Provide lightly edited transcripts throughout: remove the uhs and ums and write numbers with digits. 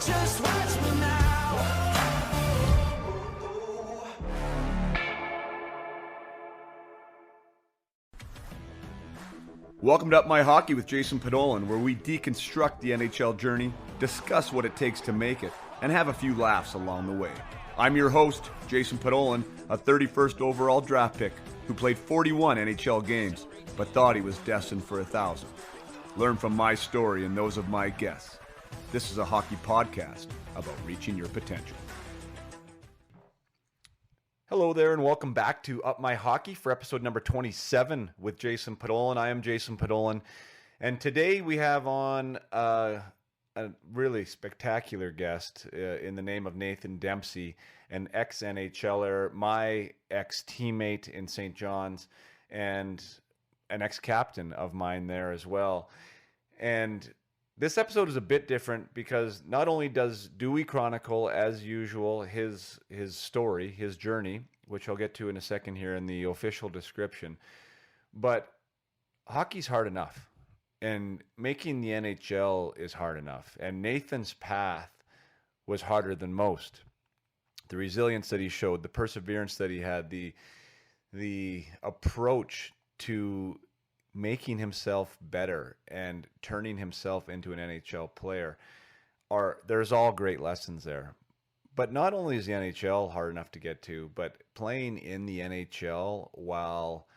Just watch me now. Welcome to Up My Hockey with Jason Podolin, where we deconstruct the NHL journey, discuss what it takes to make it, and have a few laughs along the way. I'm your host, Jason Podolin, a 31st overall draft pick who played 41 NHL games, but thought he was destined for 1,000. Learn from my story and those of my guests. This is a hockey podcast about reaching your potential. Hello there, and welcome back to Up My Hockey for episode number 27 with Jason Podolin. I am Jason Podolin, and today we have on a really spectacular guest in the name of Nathan Dempsey, an ex-NHL'er, my ex-teammate in St. John's, and an ex-captain of mine there as well. And this episode is a bit different because not only do we chronicle, as usual, his story, his journey, which I'll get to in a second here in the official description, but hockey's hard enough, and making the NHL is hard enough, and Nathan's path was harder than most. The resilience that he showed, the perseverance that he had, the approach to making himself better and turning himself into an NHL player, there's all great lessons there. But not only is the NHL hard enough to get to, but playing in the NHL while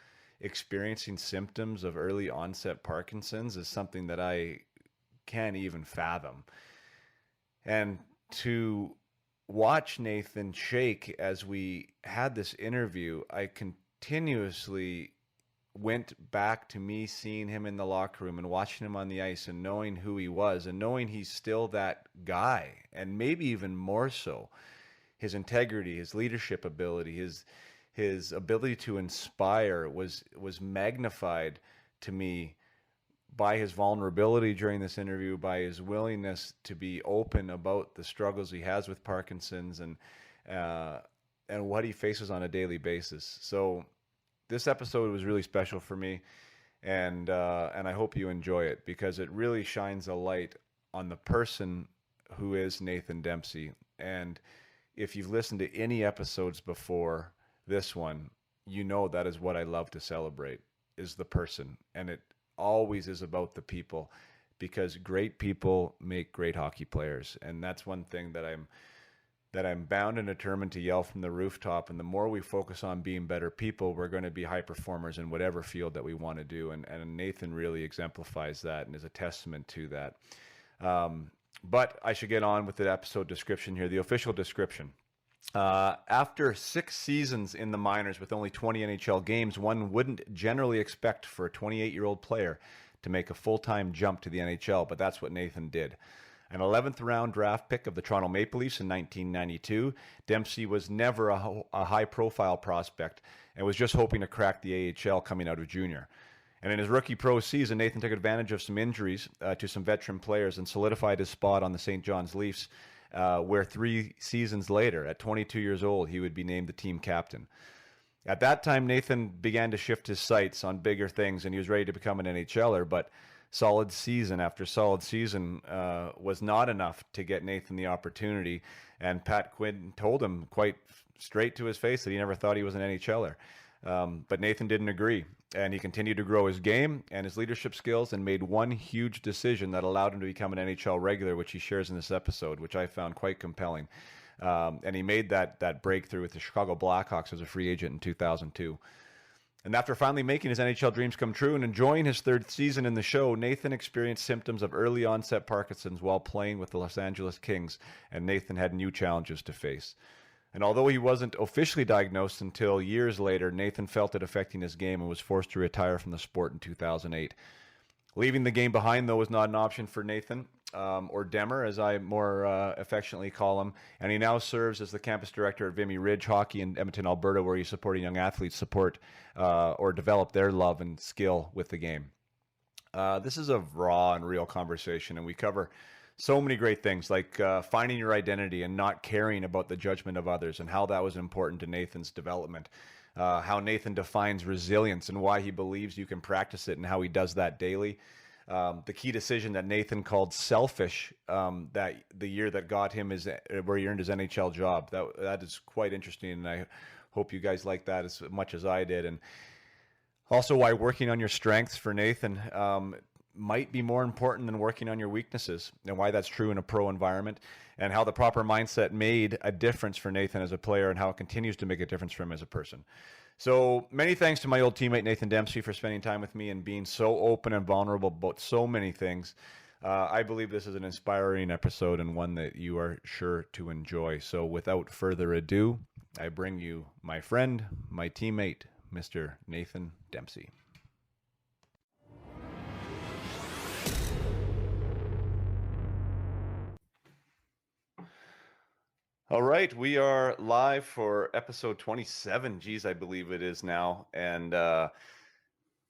experiencing symptoms of early onset Parkinsons is something that I can't even fathom. And to watch Nathan shake as we had this interview, I continuously went back to me seeing him in the locker room and watching him on the ice and knowing who he was and knowing he's still that guy, and maybe even more so. His integrity, his leadership ability, his ability to inspire was magnified to me by his vulnerability during this interview, by his willingness to be open about the struggles he has with Parkinson's and what he faces on a daily basis. So this episode was really special for me, and I hope you enjoy it because it really shines a light on the person who is Nathan Dempsey. And if you've listened to any episodes before this one, you know that is what I love to celebrate, is the person. And it always is about the people, because great people make great hockey players. And that's one thing that I'm bound and determined to yell from the rooftop. And the more we focus on being better people, we're going to be high performers in whatever field that we want to do. And Nathan really exemplifies that and is a testament to that. But I should get on with the episode description here, the official description. After 6 seasons in the minors with only 20 NHL games, one wouldn't generally expect for a 28-year-old player to make a full-time jump to the NHL, but that's what Nathan did. An 11th round draft pick of the Toronto Maple Leafs in 1992, Dempsey was never a high-profile prospect and was just hoping to crack the AHL coming out of junior. And in his rookie pro season, Nathan took advantage of some injuries to some veteran players and solidified his spot on the St. John's Leafs, where 3 seasons later, at 22 years old, he would be named the team captain. At that time, Nathan began to shift his sights on bigger things, and he was ready to become an NHL'er, but solid season after solid season was not enough to get Nathan the opportunity, and Pat Quinn told him quite straight to his face that he never thought he was an NHL'er. But Nathan didn't agree, and he continued to grow his game and his leadership skills and made one huge decision that allowed him to become an NHL regular, which he shares in this episode, which I found quite compelling. And he made that breakthrough with the Chicago Blackhawks as a free agent in 2002. And after finally making his NHL dreams come true and enjoying his 3rd season in the show, Nathan experienced symptoms of early onset Parkinson's while playing with the Los Angeles Kings, and Nathan had new challenges to face. And although he wasn't officially diagnosed until years later, Nathan felt it affecting his game and was forced to retire from the sport in 2008. Leaving the game behind, though, was not an option for Nathan, or Demmer, as I more affectionately call him, and he now serves as the campus director at Vimy Ridge Hockey in Edmonton, Alberta, where he's supporting young athletes support or develop their love and skill with the game. This is a raw and real conversation, and we cover so many great things like finding your identity and not caring about the judgment of others, and how that was important to Nathan's development. How Nathan defines resilience and why he believes you can practice it and how he does that daily. the key decision that Nathan called selfish, that the year that got him where he earned his NHL job. That is quite interesting, and I hope you guys like that as much as I did. And also why working on your strengths for Nathan might be more important than working on your weaknesses, and why that's true in a pro environment, and how the proper mindset made a difference for Nathan as a player, and how it continues to make a difference for him as a person. So many thanks to my old teammate Nathan Dempsey for spending time with me and being so open and vulnerable about so many things. I believe this is an inspiring episode, and one that you are sure to enjoy. So without further ado, I bring you my friend, my teammate, Mr. Nathan Dempsey. All right, we are live for episode 27. Geez, I believe it is now. And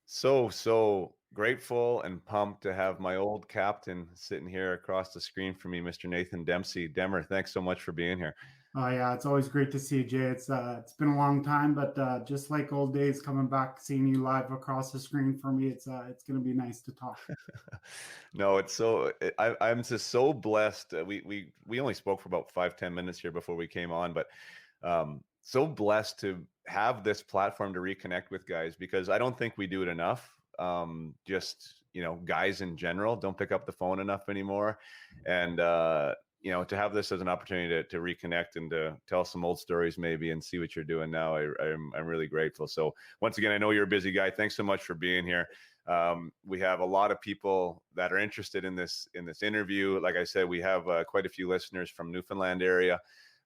so grateful and pumped to have my old captain sitting here across the screen from me, Mr. Nathan Dempsey. Demmer, thanks so much for being here. Oh yeah, it's always great to see you, Jay. It's been a long time, but just like old days, coming back, seeing you live across the screen for me, it's going to be nice to talk. No, I'm just so blessed. We only spoke for about 5-10 minutes here before we came on, but so blessed to have this platform to reconnect with guys, because I don't think we do it enough. Just, guys in general don't pick up the phone enough anymore, and to have this as an opportunity to reconnect and to tell some old stories maybe and see what you're doing now, I'm really grateful. So once again, I know you're a busy guy. Thanks so much for being here. We have a lot of people that are interested in this interview. Like I said, we have quite a few listeners from Newfoundland area.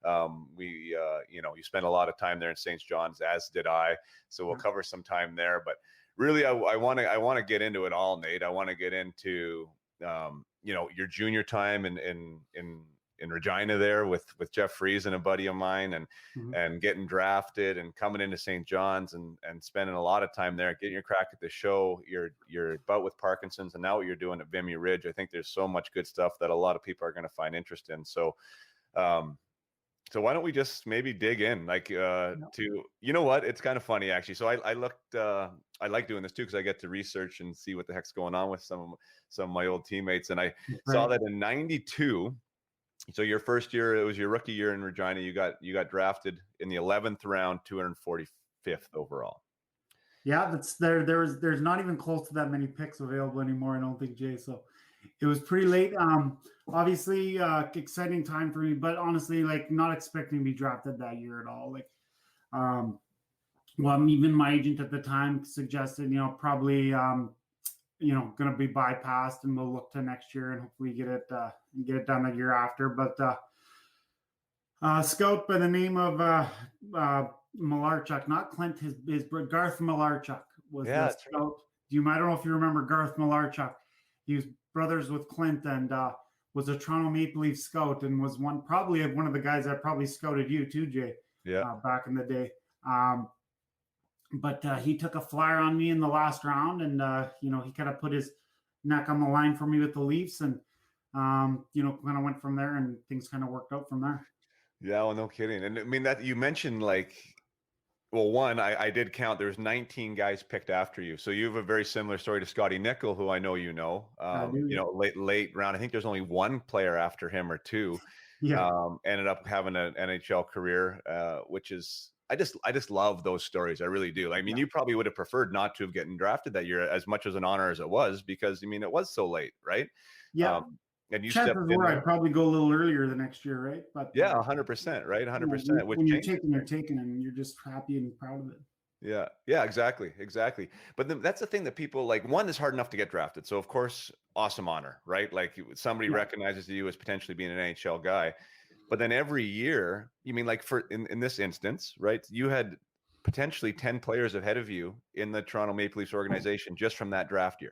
You spent a lot of time there in St. John's, as did I. So we'll cover some time there. But really, I want to get into it all, Nate. I want to get into your junior time in Regina there with Jeff Fries and a buddy of mine, and getting drafted and coming into St. John's and spending a lot of time there, getting your crack at the show, your bout with Parkinsons, and now what you're doing at Vimy Ridge. I think there's so much good stuff that a lot of people are going to find interest in. So why don't we just maybe dig in, to, what? It's kind of funny, actually. So I looked, I like doing this too, because I get to research and see what the heck's going on with some of my old teammates. And I saw that in 92, so your first year, it was your rookie year in Regina, you got drafted in the 11th round, 245th overall. Yeah, there's not even close to that many picks available anymore, I don't think, Jay. So it was pretty late. Obviously, exciting time for me, but honestly, not expecting to be drafted that year at all. Even my agent at the time suggested, probably, going to be bypassed, and we'll look to next year and hopefully get it done the year after. But a scout by the name of Malarchuk, not Clint, his Garth Malarchuk was the scout. Right. I don't know if you remember Garth Malarchuk. He was brothers with Clint, and was a Toronto Maple Leaf scout, and was probably one of the guys that probably scouted you too, Jay. Yeah. Back in the day. But he took a flyer on me in the last round, and he kind of put his neck on the line for me with the Leafs, and kind of went from there, and things kind of worked out from there. Yeah, well, no kidding. And I mean, that you mentioned, one, I did count. There's 19 guys picked after you, so you have a very similar story to Scotty Nickel, who I know you know. Late round. I think there's only one player after him, or two. Yeah. Ended up having an NHL career, which is. I just love those stories. I really do. I mean, You probably would have preferred not to have gotten drafted that year, as much as an honor as it was, because it was so late, right? Yeah. And you stepped in. I'd probably go a little earlier the next year, right? But 100%, right? 100%. When you're taking, and you're just happy and proud of it. Yeah, exactly. But that's the thing that people one is hard enough to get drafted. So of course, awesome honor, right? Somebody recognizes you as potentially being an NHL guy. But then every year, in this instance, right, you had potentially 10 players ahead of you in the Toronto Maple Leafs organization just from that draft year,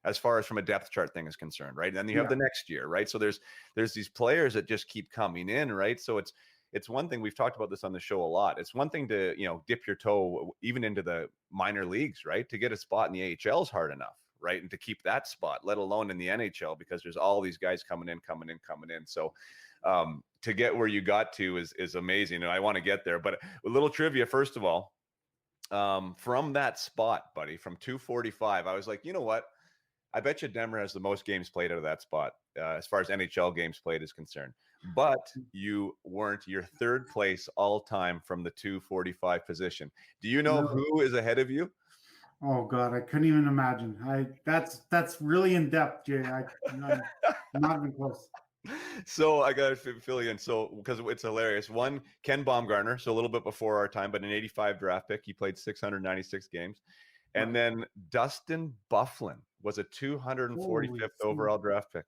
as far as from a depth chart thing is concerned, right? And then you have the next year, right? So there's these players that just keep coming in, right? So it's one thing, we've talked about this on the show a lot. It's one thing to, dip your toe even into the minor leagues, right? To get a spot in the AHL is hard enough, right? And to keep that spot, let alone in the NHL, because there's all these guys coming in. So to get where you got to is amazing, and I want to get there. But a little trivia, first of all, from that spot, buddy, from 245, I was like, you know what? I bet you Denver has the most games played out of that spot as far as NHL games played is concerned. But you weren't. You're third place all time from the 245 position. Do you know who is ahead of you? Oh God, I couldn't even imagine. That's really in depth, Jay. I'm not even close. So I got to fill you in. So because it's hilarious. One, Ken Baumgartner, so a little bit before our time, but an 85 draft pick. He played 696 games. And then Dustin Byfuglien was a 245th overall draft pick.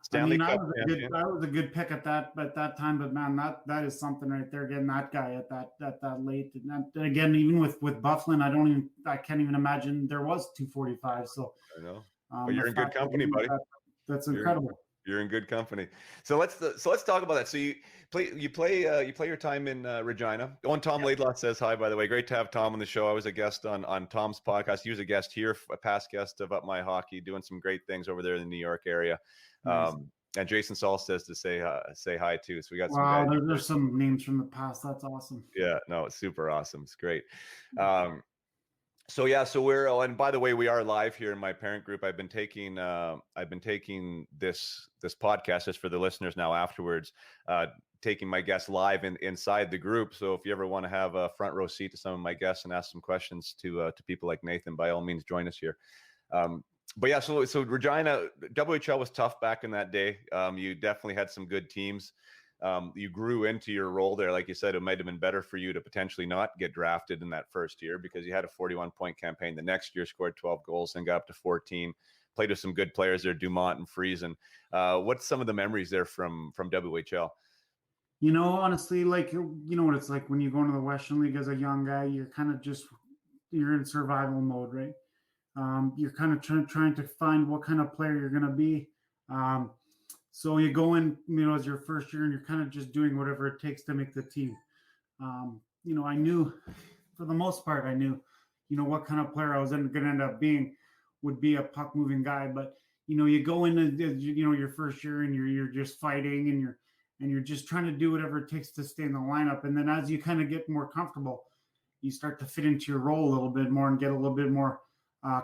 Stanley Cup champion. I was a good pick at that time, but man, that is something right there. Getting that guy at that late, and again, even with Byfuglien, I can't even imagine there was 245. So I know, but you're in good company, buddy. That's incredible. You're in good company. So let's talk about that. So you play your time in Regina. Oh, and Tom Laidlaw says hi, by the way. Great to have Tom on the show. I was a guest on Tom's podcast. He was a guest here, a past guest of Up My Hockey, doing some great things over there in the New York area. Nice. And Jason Saul says to say hi too. So we got some. Wow, there's some names from the past. That's awesome. Yeah, no, it's super awesome. It's great. So we're, and by the way, we are live here in my parent group. I've been taking this podcast just for the listeners now afterwards, taking my guests live inside the group. So if you ever want to have a front row seat to some of my guests and ask some questions to people like Nathan, by all means, join us here. But yeah, so Regina, WHL was tough back in that day. You definitely had some good teams. You grew into your role there. Like you said, it might have been better for you to potentially not get drafted in that first year because you had a 41-point campaign. The next year scored 12 goals and got up to 14. Played with some good players there, Dumont and Friesen. What's some of the memories there from WHL? You know, honestly, like, you know what it's like when you go into the Western League as a young guy, you're kind of you're in survival mode, right? You're kind of trying to find what kind of player you're going to be. So you go in, you know, as your first year and you're kind of just doing whatever it takes to make the team. You know, I knew for the most part, you know, what kind of player I was going to end up being would be a puck moving guy. But, you know, you go into, you know, your first year and you're just fighting and you're just trying to do whatever it takes to stay in the lineup. And then as you kind of get more comfortable, you start to fit into your role a little bit more and get a little bit more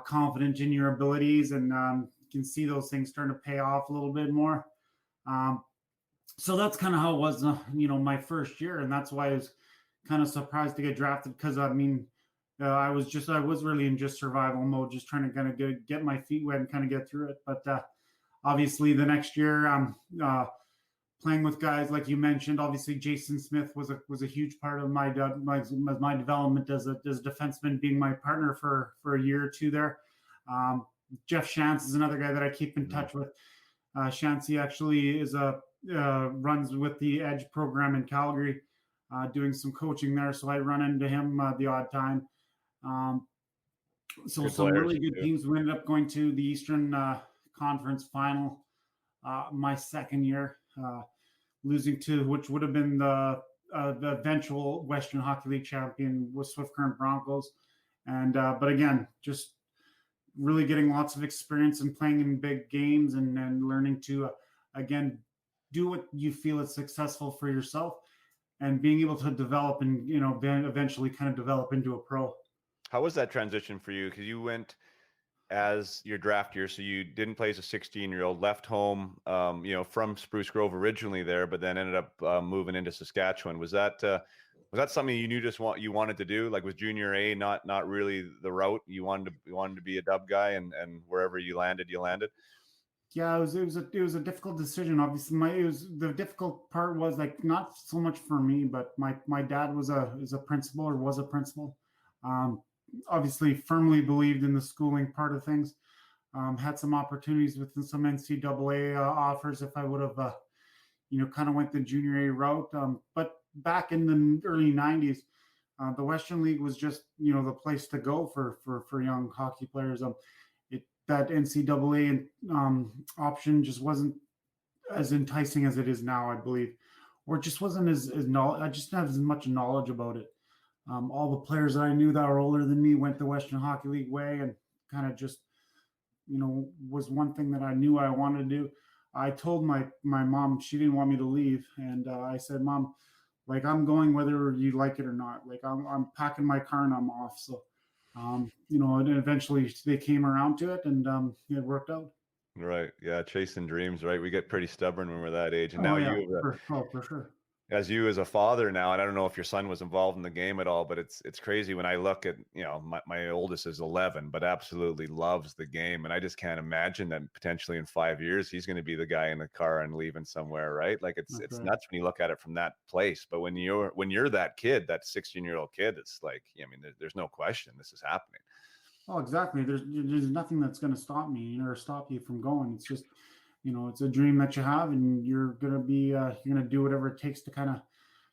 confident in your abilities. And you can see those things starting to pay off a little bit more. So that's kind of how it was, you know, my first year. And that's why I was kind of surprised to get drafted because, I mean, I was really in just survival mode, just trying to kind of get my feet wet and kind of get through it. But obviously the next year, playing with guys like you mentioned, obviously Jason Smith was a huge part of my development as a defenseman, being my partner for a year or two there. Jeff Shantz is another guy that I keep in touch with. Shancy actually is runs with the Edge program in Calgary, doing some coaching there. So I run into him the odd time. So good some players, really good teams. We ended up going to the Eastern Conference Final my second year, losing to which would have been the eventual Western Hockey League champion was Swift Current Broncos. And but again, just really getting lots of experience and playing in big games and learning to, again, do what you feel is successful for yourself and being able to develop and, you know, eventually kind of develop into a pro. How was that transition for you? Because you went as your draft year, so you didn't play as a 16-year-old, left home, you know, from Spruce Grove originally there, but then ended up moving into Saskatchewan. Was that something you knew you wanted to do? Like, was junior A not really the route you wanted to be a dub guy, and wherever you landed, you landed? Yeah, it was a difficult decision. Obviously, the difficult part was like not so much for me, but my dad was a principal. Obviously, firmly believed in the schooling part of things. Had some opportunities within some NCAA offers if I would have, you know, kind of went the junior A route. But back in the early 90s, the Western League was just, you know, the place to go for young hockey players. That NCAA option just wasn't as enticing as it is now, I believe, or it just wasn't I just didn't have as much knowledge about it. All the players that I knew that were older than me went the Western Hockey League way, and kind of just, you know, was one thing that I knew I wanted to do. I told my mom, she didn't want me to leave, and I said, Mom, like, I'm going whether you like it or not. Like, I'm packing my car and I'm off. So And eventually they came around to it, and it worked out. Right. Yeah. Chasing dreams, right? We get pretty stubborn when we're that age. And Oh now yeah, for sure. as a father now, and I don't know if your son was involved in the game at all, but it's crazy when I look at, my oldest is 11, but absolutely loves the game. And I just can't imagine that potentially in 5 years, he's going to be the guy in the car and leaving somewhere, right? Like it's That's right. nuts when you look at it from that place. But when you're that kid, that 16-year-old kid, it's like, there's no question this is happening. Oh, exactly. There's nothing that's going to stop me or stop you from going. It's just, it's a dream that you have, and you're gonna do whatever it takes to kind of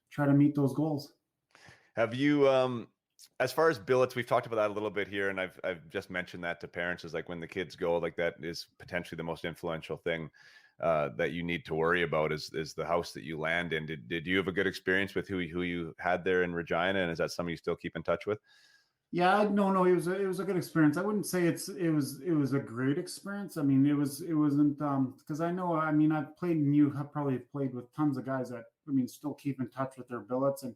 try to meet those goals. Have you, as far as billets, we've talked about that a little bit here, and I've just mentioned that to parents, is like when the kids go, like that is potentially the most influential thing that you need to worry about is the house that you land in. Did you have a good experience with who you had there in Regina, and is that something you still keep in touch with? Yeah, no, it was a good experience. I wouldn't say it was a great experience. I mean, it wasn't because I know, I've played, and you have probably played with tons of guys that still keep in touch with their billets, and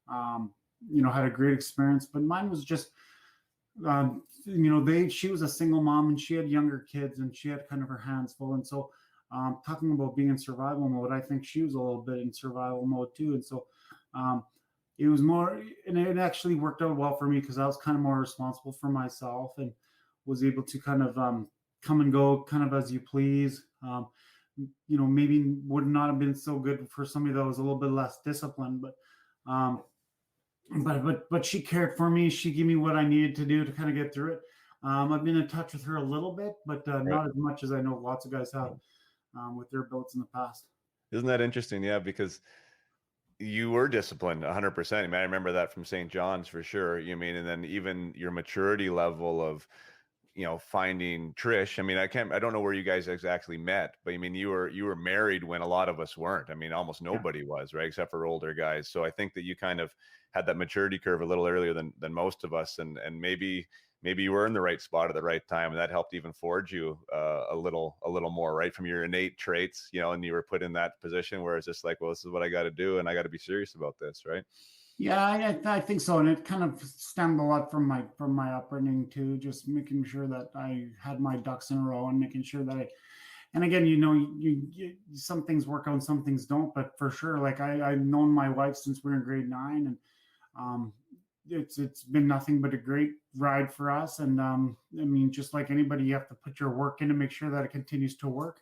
had a great experience. But mine was just she was a single mom, and she had younger kids, and she had kind of her hands full. And so talking about being in survival mode, I think she was a little bit in survival mode too. And so it was more, and it actually worked out well for me because I was kind of more responsible for myself and was able to kind of come and go kind of as you please. Maybe would not have been so good for somebody that was a little bit less disciplined, but she cared for me. She gave me what I needed to do to kind of get through it. I've been in touch with her a little bit, but not as much as I know lots of guys have with their billets in the past. Isn't that interesting? Yeah, because you were disciplined 100%. I remember that from St. John's for sure. And then even your maturity level of, finding Trish. I don't know where you guys exactly met, but you were married when a lot of us weren't. Almost nobody was, right? Except for older guys. So I think that you kind of had that maturity curve a little earlier than most of us. And maybe you were in the right spot at the right time, and that helped even forge you a little more, right, from your innate traits, and you were put in that position where it's just like, well, this is what I got to do, and I got to be serious about this, right? Yeah, I think so, and it kind of stemmed a lot from my upbringing too, just making sure that I had my ducks in a row and making sure that and again, you some things work out and some things don't, but for sure, like I've known my wife since we were in grade 9, and it's been nothing but a great ride for us. And just like anybody, you have to put your work in to make sure that it continues to work.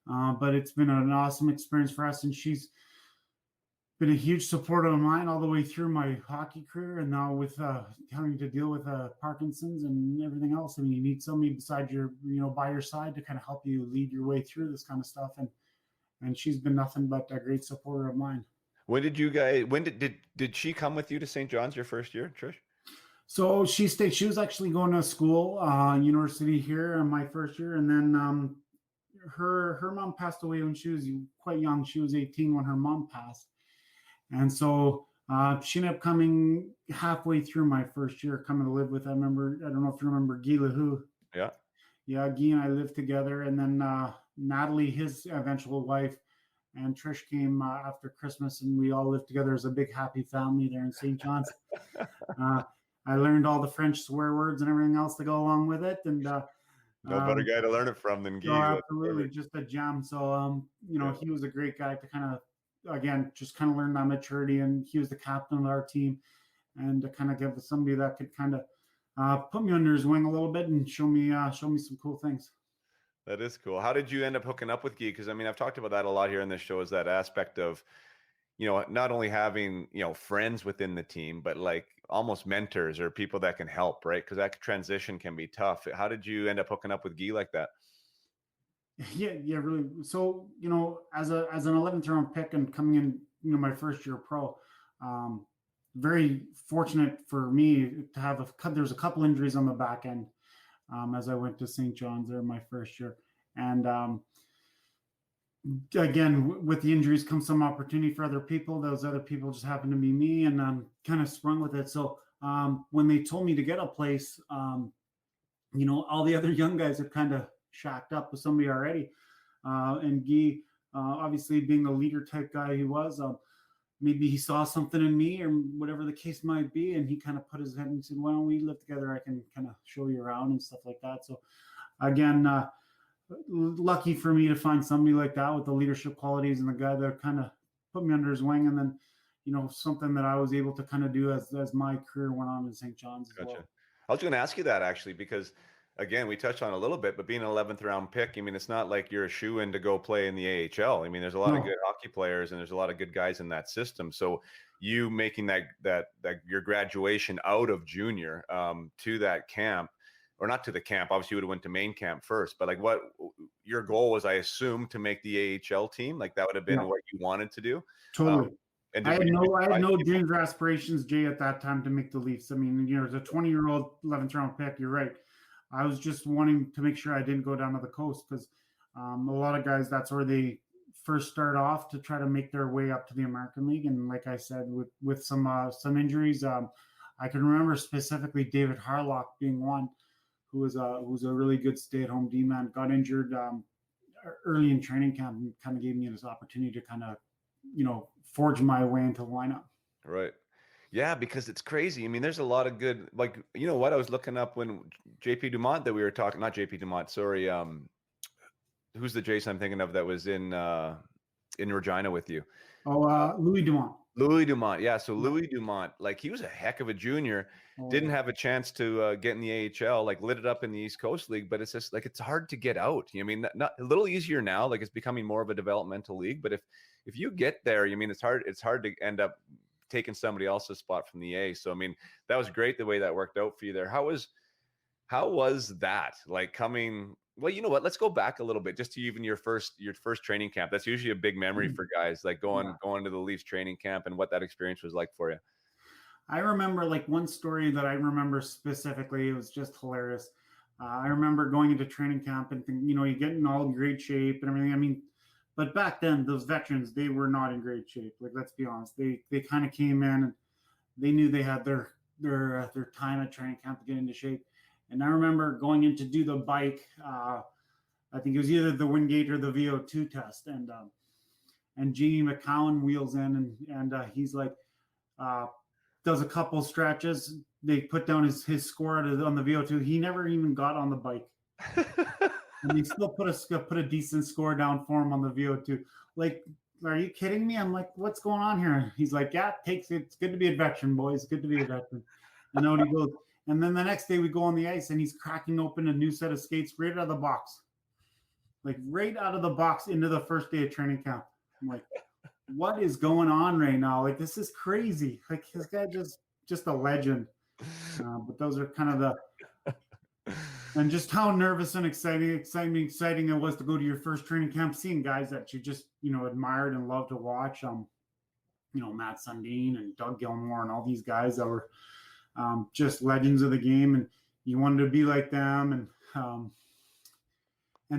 But it's been an awesome experience for us, and she's been a huge supporter of mine all the way through my hockey career, and now with having to deal with Parkinson's and everything else. You need somebody beside by your side to kind of help you lead your way through this kind of stuff, and she's been nothing but a great supporter of mine. When did she come with you to St. John's your first year, Trish? So she stayed. She was actually going to school, university here in my first year, and then her mom passed away when she was quite young. She was 18 when her mom passed, and so she ended up coming halfway through my first year, coming to live with. I don't know if you remember Guy LeHou. Yeah. Yeah, Guy and I lived together, and then Natalie, his eventual wife, and Trish came after Christmas, and we all lived together as a big happy family there in St. John's. I learned all the French swear words and everything else to go along with it, and no better guy to learn it from than Guy. No, absolutely, just a gem. So he was a great guy to kind of, again, just kind of learn that maturity, and he was the captain of our team, and to kind of give somebody that could kind of put me under his wing a little bit and show me some cool things. That is cool. How did you end up hooking up with Guy? Because I've talked about that a lot here in this show, is that aspect of, not only having, friends within the team, but like almost mentors or people that can help, right? Because that transition can be tough. How did you end up hooking up with Guy like that? Yeah, really. So, as an 11th round pick and coming in, my first year pro, very fortunate for me to have there's a couple injuries on the back end as I went to St. John's there my first year. And again, with the injuries comes some opportunity for other people. Those other people just happened to be me, and kind of sprung with it. So when they told me to get a place, all the other young guys have kind of shacked up with somebody already. And Guy, obviously being the leader type guy he was, maybe he saw something in me or whatever the case might be. And he kind of put his head and said, why don't we live together? I can kind of show you around and stuff like that. So again, lucky for me to find somebody like that with the leadership qualities and the guy that kind of put me under his wing. And then, something that I was able to kind of do as my career went on in St. John's as well. I was going to ask you that actually, because again, we touched on it a little bit, but being an 11th round pick, I mean, it's not like you're a shoe-in to go play in the AHL. I mean, there's a lot of good hockey players and there's a lot of good guys in that system. So you making that your graduation out of junior to that camp, or not to the camp, obviously you would have went to main camp first, but like what your goal was, I assume, to make the AHL team, like that would have been what you wanted to do. Totally. I had no dreams or aspirations, Jay, at that time to make the Leafs. I mean, as a 20-year-old 11th round pick, you're right. I was just wanting to make sure I didn't go down to the coast because a lot of guys, that's where they first start off to try to make their way up to the American League. And like I said, with some injuries, I can remember specifically David Harlock being one who was a really good stay-at-home D-man, got injured early in training camp and kind of gave me this opportunity to kind of, forge my way into the lineup. Right. Yeah, because it's crazy. I mean, there's a lot of good, like, I was looking up when JP Dumont that we were talking, not JP Dumont, sorry. Who's the Jason I'm thinking of that was in Regina with you? Louis Dumont. Louis Dumont. Yeah. So Louis Dumont, like he was a heck of a junior, didn't have a chance to get in the AHL, like lit it up in the East Coast League, but it's just like, it's hard to get out. I mean, not a little easier now, like it's becoming more of a developmental league, but if you get there, I mean, it's hard to end up taking somebody else's spot from the A. So, I mean, that was great the way that worked out for you there. How was that like coming? Well, you know what? Let's go back a little bit just to even your first training camp. That's usually a big memory for guys, like going to the Leafs training camp and what that experience was like for you. I remember like one story that I remember specifically. It was just hilarious. I remember going into training camp and thinking, you get in all great shape and everything. I mean, but back then, those veterans, they were not in great shape. Like, let's be honest. They kind of came in and they knew they had their time at training camp to get into shape. And I remember going in to do the bike. I think it was either the Wingate or the VO2 test. And Jamie McCowan wheels in and he's like, does a couple stretches. They put down his score on the VO2. He never even got on the bike. And he still put a decent score down for him on the VO2. Like, are you kidding me? I'm like, what's going on here? He's like, yeah, it's good to be a veteran, boys. It's good to be a veteran. And then he goes, and then the next day we go on the ice and he's cracking open a new set of skates right out of the box. Like right out of the box into the first day of training camp. I'm like, what is going on right now? Like, this is crazy. Like, this guy just a legend. But those are kind of the and just how nervous and exciting it was to go to your first training camp, seeing guys that you just, admired and loved to watch. Matt Sundin and Doug Gilmour and all these guys that were just legends of the game, and you wanted to be like them. And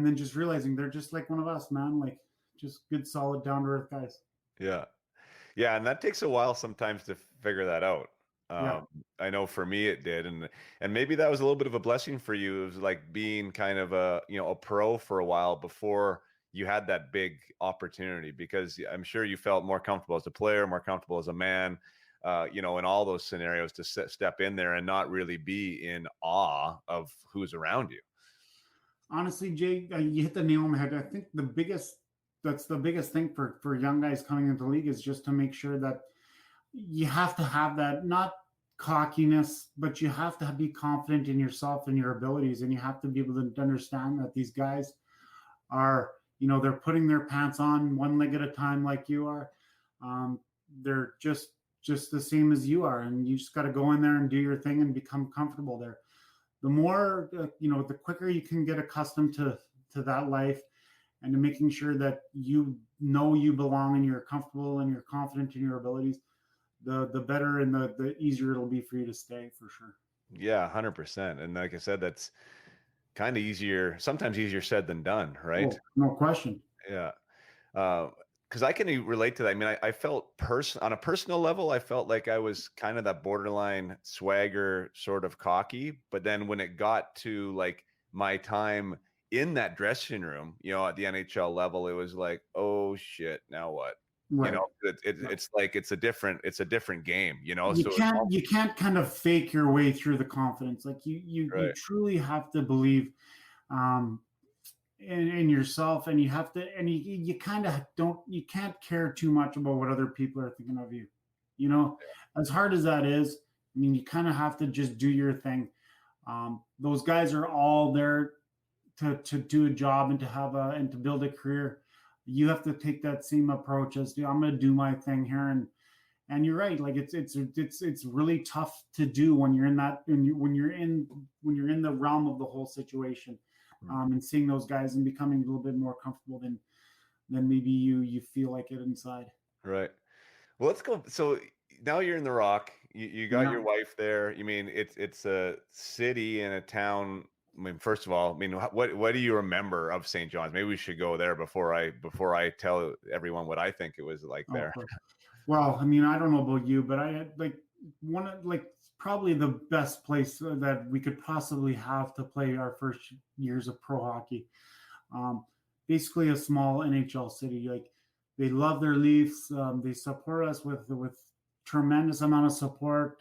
then just realizing they're just like one of us, man, like just good, solid, down to earth guys. Yeah. Yeah. And that takes a while sometimes to figure that out. I know for me it did, and maybe that was a little bit of a blessing for you. It was like being kind of a pro for a while before you had that big opportunity, because I'm sure you felt more comfortable as a player, more comfortable as a man, in all those scenarios to step in there and not really be in awe of who's around you. Honestly, Jay, you hit the nail on the head. I think that's the biggest thing for young guys coming into the league is just to make sure that you have to have that, not cockiness, but you have to be confident in yourself and your abilities. And you have to be able to understand that these guys are, they're putting their pants on one leg at a time like you are. They're just the same as you are. And you just got to go in there and do your thing and become comfortable there. The more, the quicker you can get accustomed to that life and to making sure that you belong and you're comfortable and you're confident in your abilities, the better and the easier it'll be for you to stay, for sure. Yeah, 100%. And like I said, that's kind of sometimes easier said than done, right? Oh, no question. Yeah. Because I can relate to that. I mean, I felt on a personal level, I felt like I was kind of that borderline swagger, sort of cocky. But then when it got to like my time in that dressing room, at the NHL level, it was like, oh shit, now what? You Right. know, it's like it's a different game. You know, You so can't kind of fake your way through the confidence. Like you right, truly have to believe um, in yourself, and you have to, and you kind of don't, you can't care too much about what other people are thinking of you. You know, as hard as that is, I mean, you kind of have to just do your thing. Those guys are all there to do a job and to have a and to build a career. You have to take that same approach as I'm going to do my thing here, and you're right. Like it's really tough to do when you're in that when you're in the realm of the whole situation, and seeing those guys and becoming a little bit more comfortable than maybe you feel like it inside. right. Well, let's go. So now you're in the Rock. You got Yeah. your wife there. You mean it's a city and a town. I mean, first of all, I mean, what do you remember of St. John's? Maybe we should go there before I tell everyone what I think it was like Oh, there. well, I mean, I don't know about you, but I had like one of like probably the best place that we could possibly have to play our first years of pro hockey. Um, Basically, a small NHL city. Like they love their Leafs. They support us with tremendous amount of support.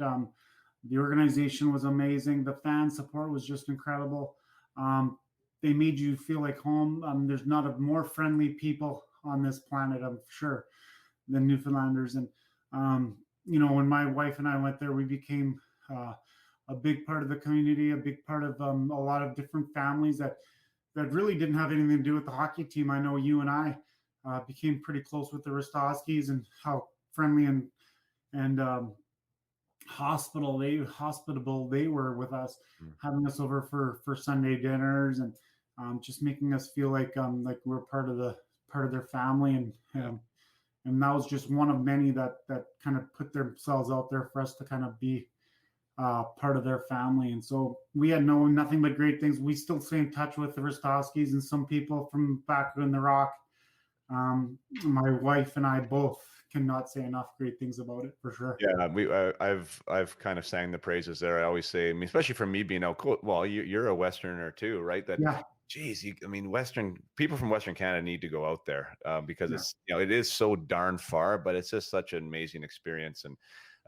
The organization was amazing. The fan support was just incredible. They made you feel like home. There's not a more friendly people on this planet, I'm sure, than Newfoundlanders. And you know, when my wife and I went there, we became a big part of the community, a big part of a lot of different families that really didn't have anything to do with the hockey team. I know you and I became pretty close with the Rostowskis and how friendly and hospitable they were with us, having us over for Sunday dinners and just making us feel like we're part of their family, and that was just one of many that kind of put themselves out there for us to kind of be part of their family. And so we had nothing but great things. We still stay in touch with the Rostowskis and some people from back in the Rock. My wife and I both cannot say enough great things about it, for sure. Yeah, I've kind of sang the praises there. I always say, I mean, especially for me being out cool. Well, you're a Westerner too, right? That Yeah. Geez, I mean, Western people from Western Canada need to go out there because Yeah. it's it is so darn far, but it's just such an amazing experience. And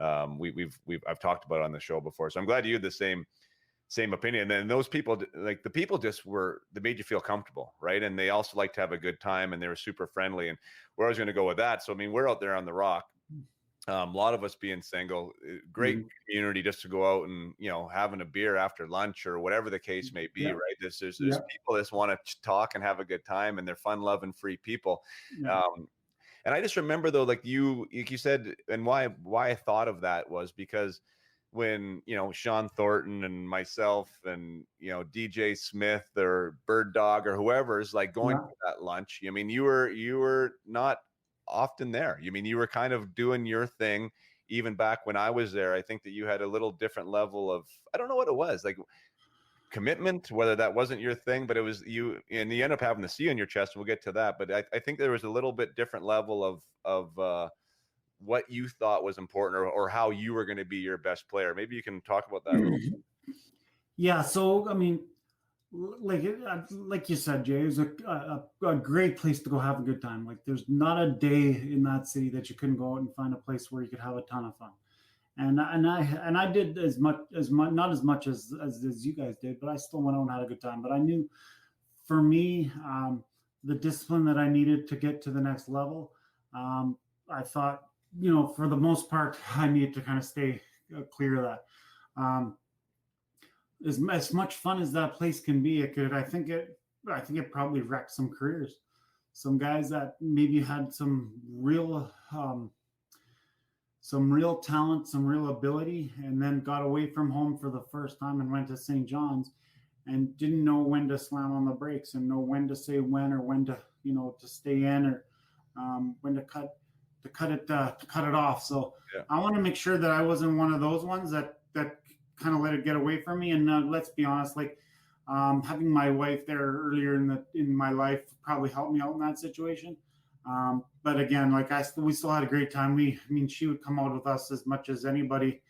I've talked about it on the show before, so I'm glad you had the same opinion. And those people, like the people, they made you feel comfortable, right? And they also like to have a good time, and they were super friendly. And where I was going to go with that, so I mean, we're out there on the Rock. A lot of us being single, great community just to go out and having a beer after lunch or whatever the case may be, right? There's people that just want to talk and have a good time, and they're fun-loving, free people. And I just remember though, like you said, and why I thought of that was because when Sean Thornton and myself and DJ Smith or Bird Dog or whoever is like going to that lunch, I mean, you were not often there. You mean you were kind of doing your thing even back when I was there. I think that you had a little different level of, I don't know what it was, like commitment, whether that wasn't your thing, but it was you, and you end up having the C on your chest. We'll get to that, but I think there was a little bit different level of what you thought was important, or how you were going to be your best player. Maybe you can talk about that a little bit. Yeah. So, I mean, like you said, Jay, it was a great place to go have a good time. Like there's not a day in that city that you couldn't go out and find a place where you could have a ton of fun. And I did not as much as you guys did, but I still went out and had a good time. But I knew for me, the discipline that I needed to get to the next level, I thought, for the most part, I needed to kind of stay clear of that. As much fun as that place can be, I think it probably wrecked some careers. Some guys that maybe had some real talent, some real ability, and then got away from home for the first time and went to St. John's and didn't know when to slam on the brakes and know when to say when, or when to to stay in, or when to cut it off. So I want to make sure that I wasn't one of those ones that kind of let it get away from me. And let's be honest, like having my wife there earlier in my life probably helped me out in that situation. But again, like we still had a great time. She would come out with us as much as anybody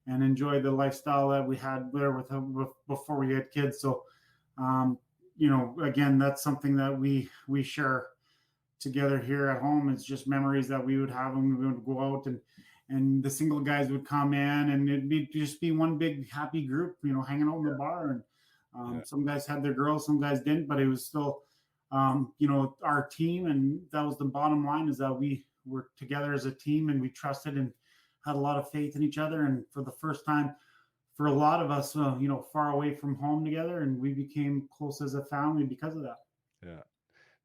and enjoy the lifestyle that we had there with her before we had kids. So, again, that's something that we share together here at home. It's just memories that we would have when we would go out, and the single guys would come in, and it'd be just be one big happy group, hanging out in the bar. And some guys had their girls, some guys didn't, but it was still, our team. And that was the bottom line, is that we were together as a team, and we trusted and had a lot of faith in each other. And for the first time, for a lot of us, far away from home together, and we became close as a family because of that. Yeah.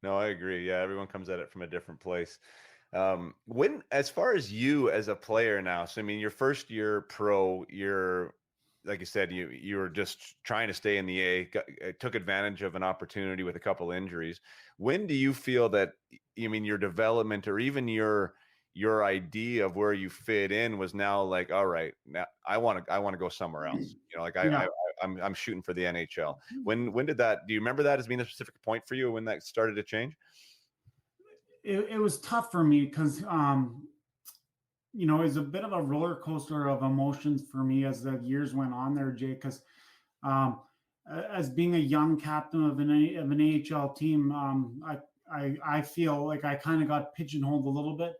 No, I agree. Yeah, everyone comes at it from a different place. When, as far as you as a player now, so I mean, your first year pro, you're, like you said, you were just trying to stay in the A, took advantage of an opportunity with a couple injuries. When do you feel that, your development, or even your idea of where you fit in, was now like, all right, now I want to go somewhere else? I'm shooting for the NHL. When did that? Do you remember that as being a specific point for you when that started to change? It was tough for me because it was a bit of a roller coaster of emotions for me as the years went on there, Jay. Because as being a young captain of an AHL team, I feel like I kind of got pigeonholed a little bit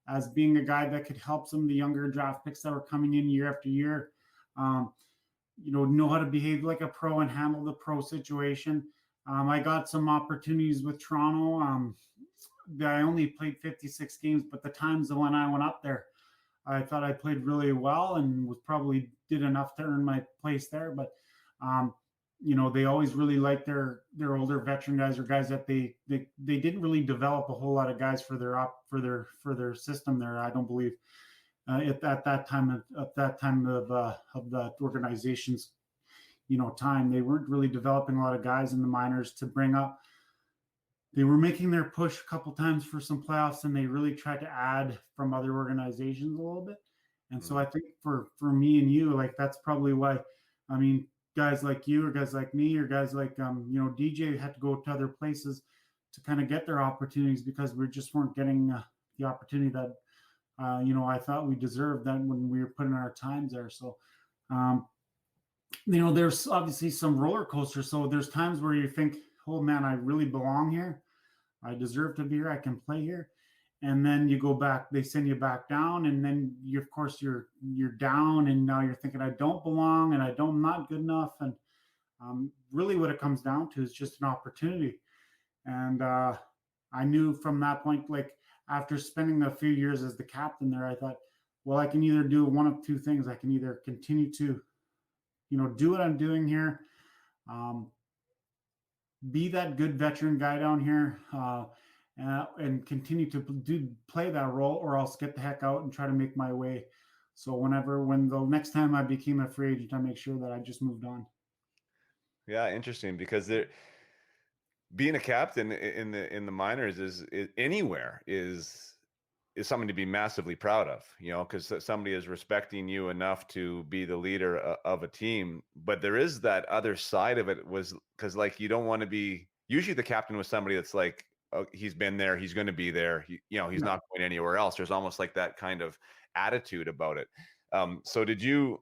as being a guy that could help some of the younger draft picks that were coming in year after year. Know how to behave like a pro and handle the pro situation. I got some opportunities with Toronto. I only played 56 games, but the times when I went up there, I thought I played really well and was probably did enough to earn my place there. But they always really liked their older veteran guys, or guys that they didn't really develop a whole lot of guys for their system there. I don't believe at that time of the organization's time, they weren't really developing a lot of guys in the minors to bring up. They were making their push a couple times for some playoffs, and they really tried to add from other organizations a little bit. And so I think for me and you, like, that's probably why, guys like you, or guys like me, or guys like, DJ had to go to other places to kind of get their opportunities, because we just weren't getting the opportunity that, I thought we deserved that when we were putting our times there. So, there's obviously some roller coaster. So there's times where you think, oh man, I really belong here. I deserve to be here. I can play here. And then you go back, they send you back down. And then you're down, and now you're thinking, I don't belong, and I'm not good enough. And really what it comes down to is just an opportunity. And I knew from that point, like, after spending a few years as the captain there, I thought, well, I can either do one of two things. I can either continue to, do what I'm doing here, be that good veteran guy down here, and continue to play that role, or else get the heck out and try to make my way. So when the next time I became a free agent, I make sure that I just moved on. Yeah, interesting, because being a captain in the minors is anywhere is something to be massively proud of, because somebody is respecting you enough to be the leader of a team. But there is that other side of it, was because, like, you don't want to be, usually the captain was somebody that's like, oh, he's been there, he's going to be there, he's not going anywhere else. There's almost like that kind of attitude about it. So did you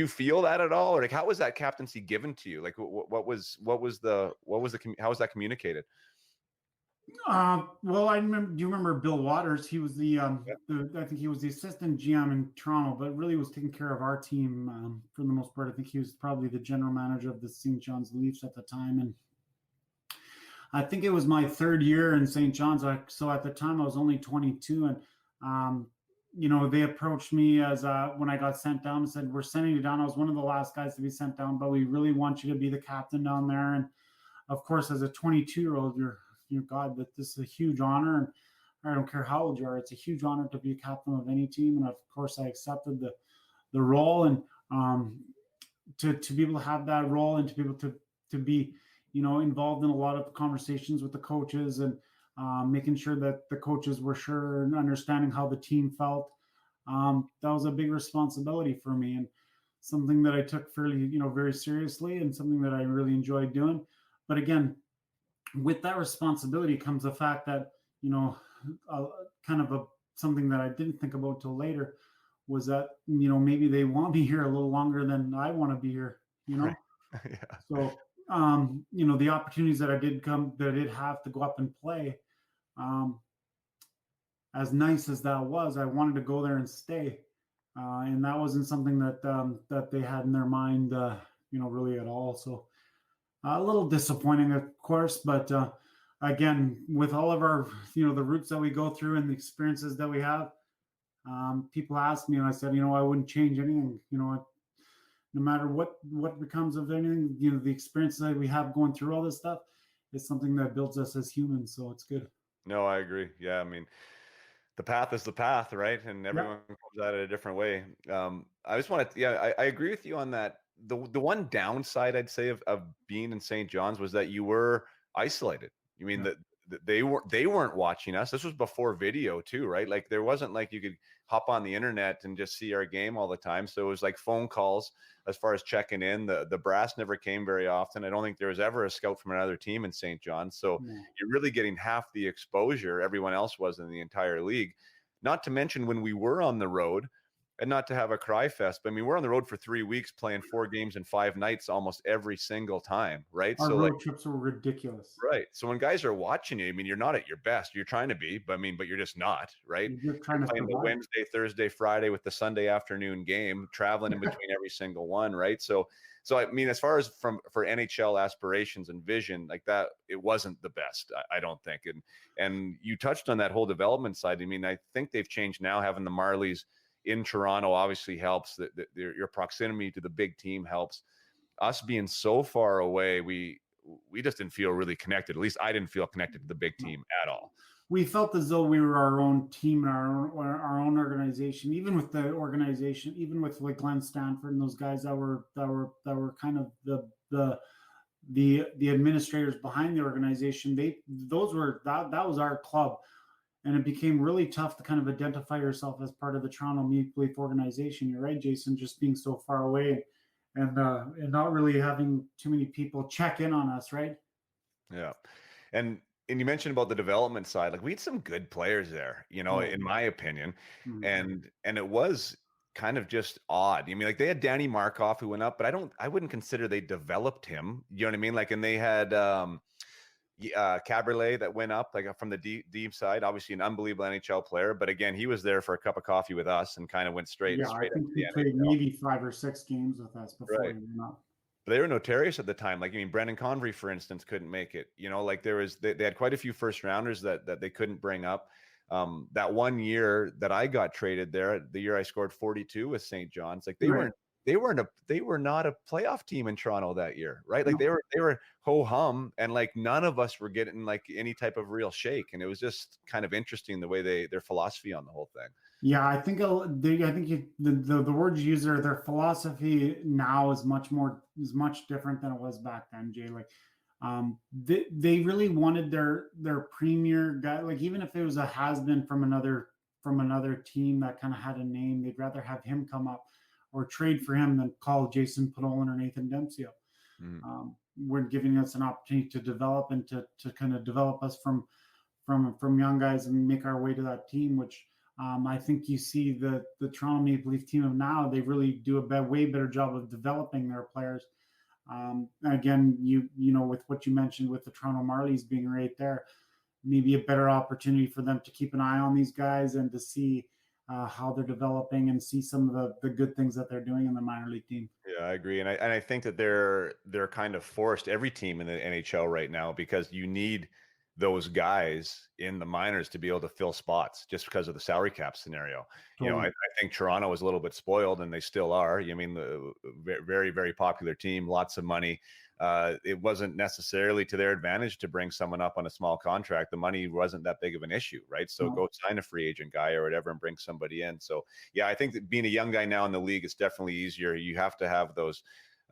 feel that at all, or like, how was that captaincy given to you? Like, how was that communicated? Well, I remember. Do you remember Bill Waters? He was I think he was the assistant GM in Toronto, but really was taking care of our team for the most part. I think he was probably the general manager of the St. John's Leafs at the time, and I think it was my third year in St. John's. So at the time I was only 22, and they approached me as when I got sent down and said, "We're sending you down." I was one of the last guys to be sent down, but we really want you to be the captain down there. And of course, as a 22-year-old, God, that this is a huge honor, and I don't care how old you are, it's a huge honor to be a captain of any team. And of course, I accepted the role, and to be able to have that role, and to be able to be involved in a lot of conversations with the coaches, and making sure that the coaches were sure and understanding how the team felt. That was a big responsibility for me, and something that I took fairly, very seriously, and something that I really enjoyed doing. But again, with that responsibility comes the fact that, something that I didn't think about till later, was that, maybe they want me here a little longer than I want to be here, Right. Yeah. So, the opportunities that I did have to go up and play, as nice as that was, I wanted to go there and stay. And that wasn't something that they had in their mind, really at all. So a little disappointing, of course, but again, with all of our, the routes that we go through and the experiences that we have, people asked me, and I said, I wouldn't change anything. No matter what becomes of anything, the experiences that we have going through all this stuff is something that builds us as humans. So it's good. No, I agree. Yeah, I mean, the path is the path, right? And everyone comes at it a different way. I just want to, I agree with you on that. The one downside I'd say of being in St. John's was that you were isolated. You mean that they weren't watching us. This was before video too, right? Like there wasn't like you could hop on the internet and just see our game all the time. So it was like phone calls as far as checking in. The brass never came very often. I don't think there was ever a scout from another team in St. John's. So you're really getting half the exposure everyone else was in the entire league. Not to mention when we were on the road, and not to have a cry fest, but I mean, we're on the road for 3 weeks playing 4 games in 5 nights almost every single time, right? Our road trips were ridiculous. Right. So when guys are watching you, I mean, you're not at your best. You're trying to be, but you're just not, right? You're trying to playing the Wednesday, Thursday, Friday with the Sunday afternoon game, traveling in between every single one, right? So I mean, as far as for NHL aspirations and vision like that, it wasn't the best, I don't think. And you touched on that whole development side. I mean, I think they've changed now. Having the Marlies in Toronto obviously helps. That your proximity to the big team helps. Us being so far away, we just didn't feel really connected. At least I didn't feel connected to the big team at all. We felt as though we were our own team and our own organization. Even with the organization, even with like Glenn Stanford and those guys that were kind of the administrators behind the organization. That was our club. And it became really tough to kind of identify yourself as part of the Toronto Maple Leaf organization. You're right, Jason, just being so far away and not really having too many people check in on us, right? Yeah. And you mentioned about the development side. Like we had some good players there, in my opinion. Mm-hmm. And it was kind of just odd. I mean, like they had Danny Markov who went up, but I wouldn't consider they developed him. You know what I mean? Like, and they had Caberlet that went up like from the deep side, obviously an unbelievable NHL player, but again, he was there for a cup of coffee with us and kind of went straight. I think he played maybe 5 or 6 games with us before he went up. But they were notorious at the time. Like, I mean, Brendan Convery, for instance, couldn't make it. Like they had quite a few first rounders that they couldn't bring up. That one year that I got traded there, the year I scored 42 with St. John's, like they were not a playoff team in Toronto that year, right? Like they were ho hum, and like none of us were getting like any type of real shake, and it was just kind of interesting the way their philosophy on the whole thing. Yeah, I think the word you use there, their philosophy now is much different than it was back then, Jay. Like, they really wanted their premier guy, like even if it was a has-been from another team that kind of had a name, they'd rather have him come up or trade for him than call Jason Podolin or Nathan Dempsey up. We're giving us an opportunity to develop and to kind of develop us from young guys and make our way to that team, which I think you see the Toronto Maple Leaf team of now, they really do a way better job of developing their players. Again, with what you mentioned with the Toronto Marlies being right there, maybe a better opportunity for them to keep an eye on these guys and to see how they're developing and see some of the good things that they're doing in the minor league team. Yeah, I agree. And I think that they're kind of forced, every team in the NHL right now, because you need those guys in the minors to be able to fill spots just because of the salary cap scenario. Totally. I think Toronto was a little bit spoiled, and they still are. I mean, the very, very popular team, lots of money. It wasn't necessarily to their advantage to bring someone up on a small contract. The money wasn't that big of an issue, right? So go sign a free agent guy or whatever and bring somebody in. So yeah, I think that being a young guy now in the league is definitely easier. You have to have those,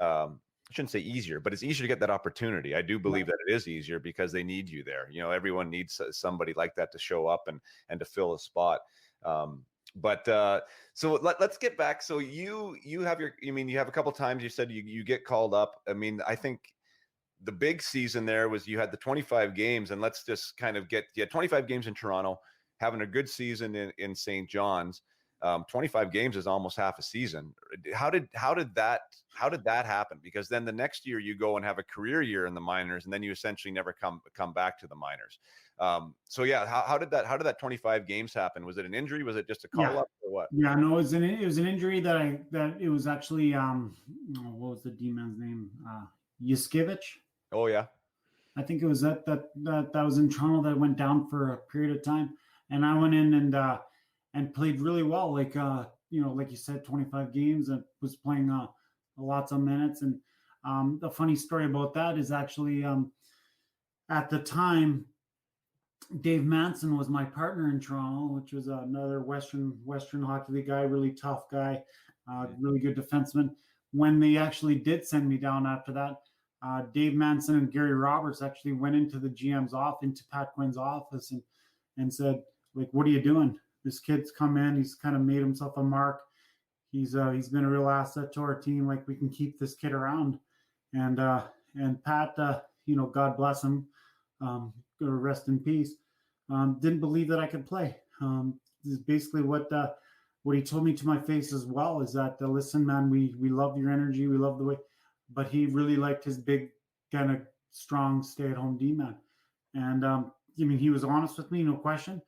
I shouldn't say easier, but it's easier to get that opportunity. I do believe that it is easier because they need you there. Everyone needs somebody like that to show up and to fill a spot. So let's get back. So you have you have a couple times you said you get called up. I mean, I think the big season there was you had the 25 games, and let's just kind of get 25 games in Toronto, having a good season in St. John's. 25 games is almost half a season. How did that happen? Because then the next year you go and have a career year in the minors, and then you essentially never come back to the minors. So yeah, how did that 25 games happen? Was it an injury? Was it just a call up or what? Yeah, no, it was an injury that it was actually what was the D-man's name? Yuskevich. Oh yeah. I think it was that was in Toronto that went down for a period of time, and I went in and played really well. Like like you said, 25 games, and was playing lots of minutes. And the funny story about that is actually at the time, Dave Manson was my partner in Toronto, which was another Western Hockey League guy, really tough guy, really good defenseman. When they actually did send me down after that, Dave Manson and Gary Roberts actually went into the GM's office, into Pat Quinn's office, and said, like, "What are you doing? This kid's come in. He's kind of made himself a mark. He's been a real asset to our team. Like, we can keep this kid around." And Pat, God bless him, rest in peace. Didn't believe that I could play. This is basically what he told me to my face as well, is that listen, man, we love your energy, we love the way, but he really liked his big, kind of strong, stay-at-home D-man. And he was honest with me, no question.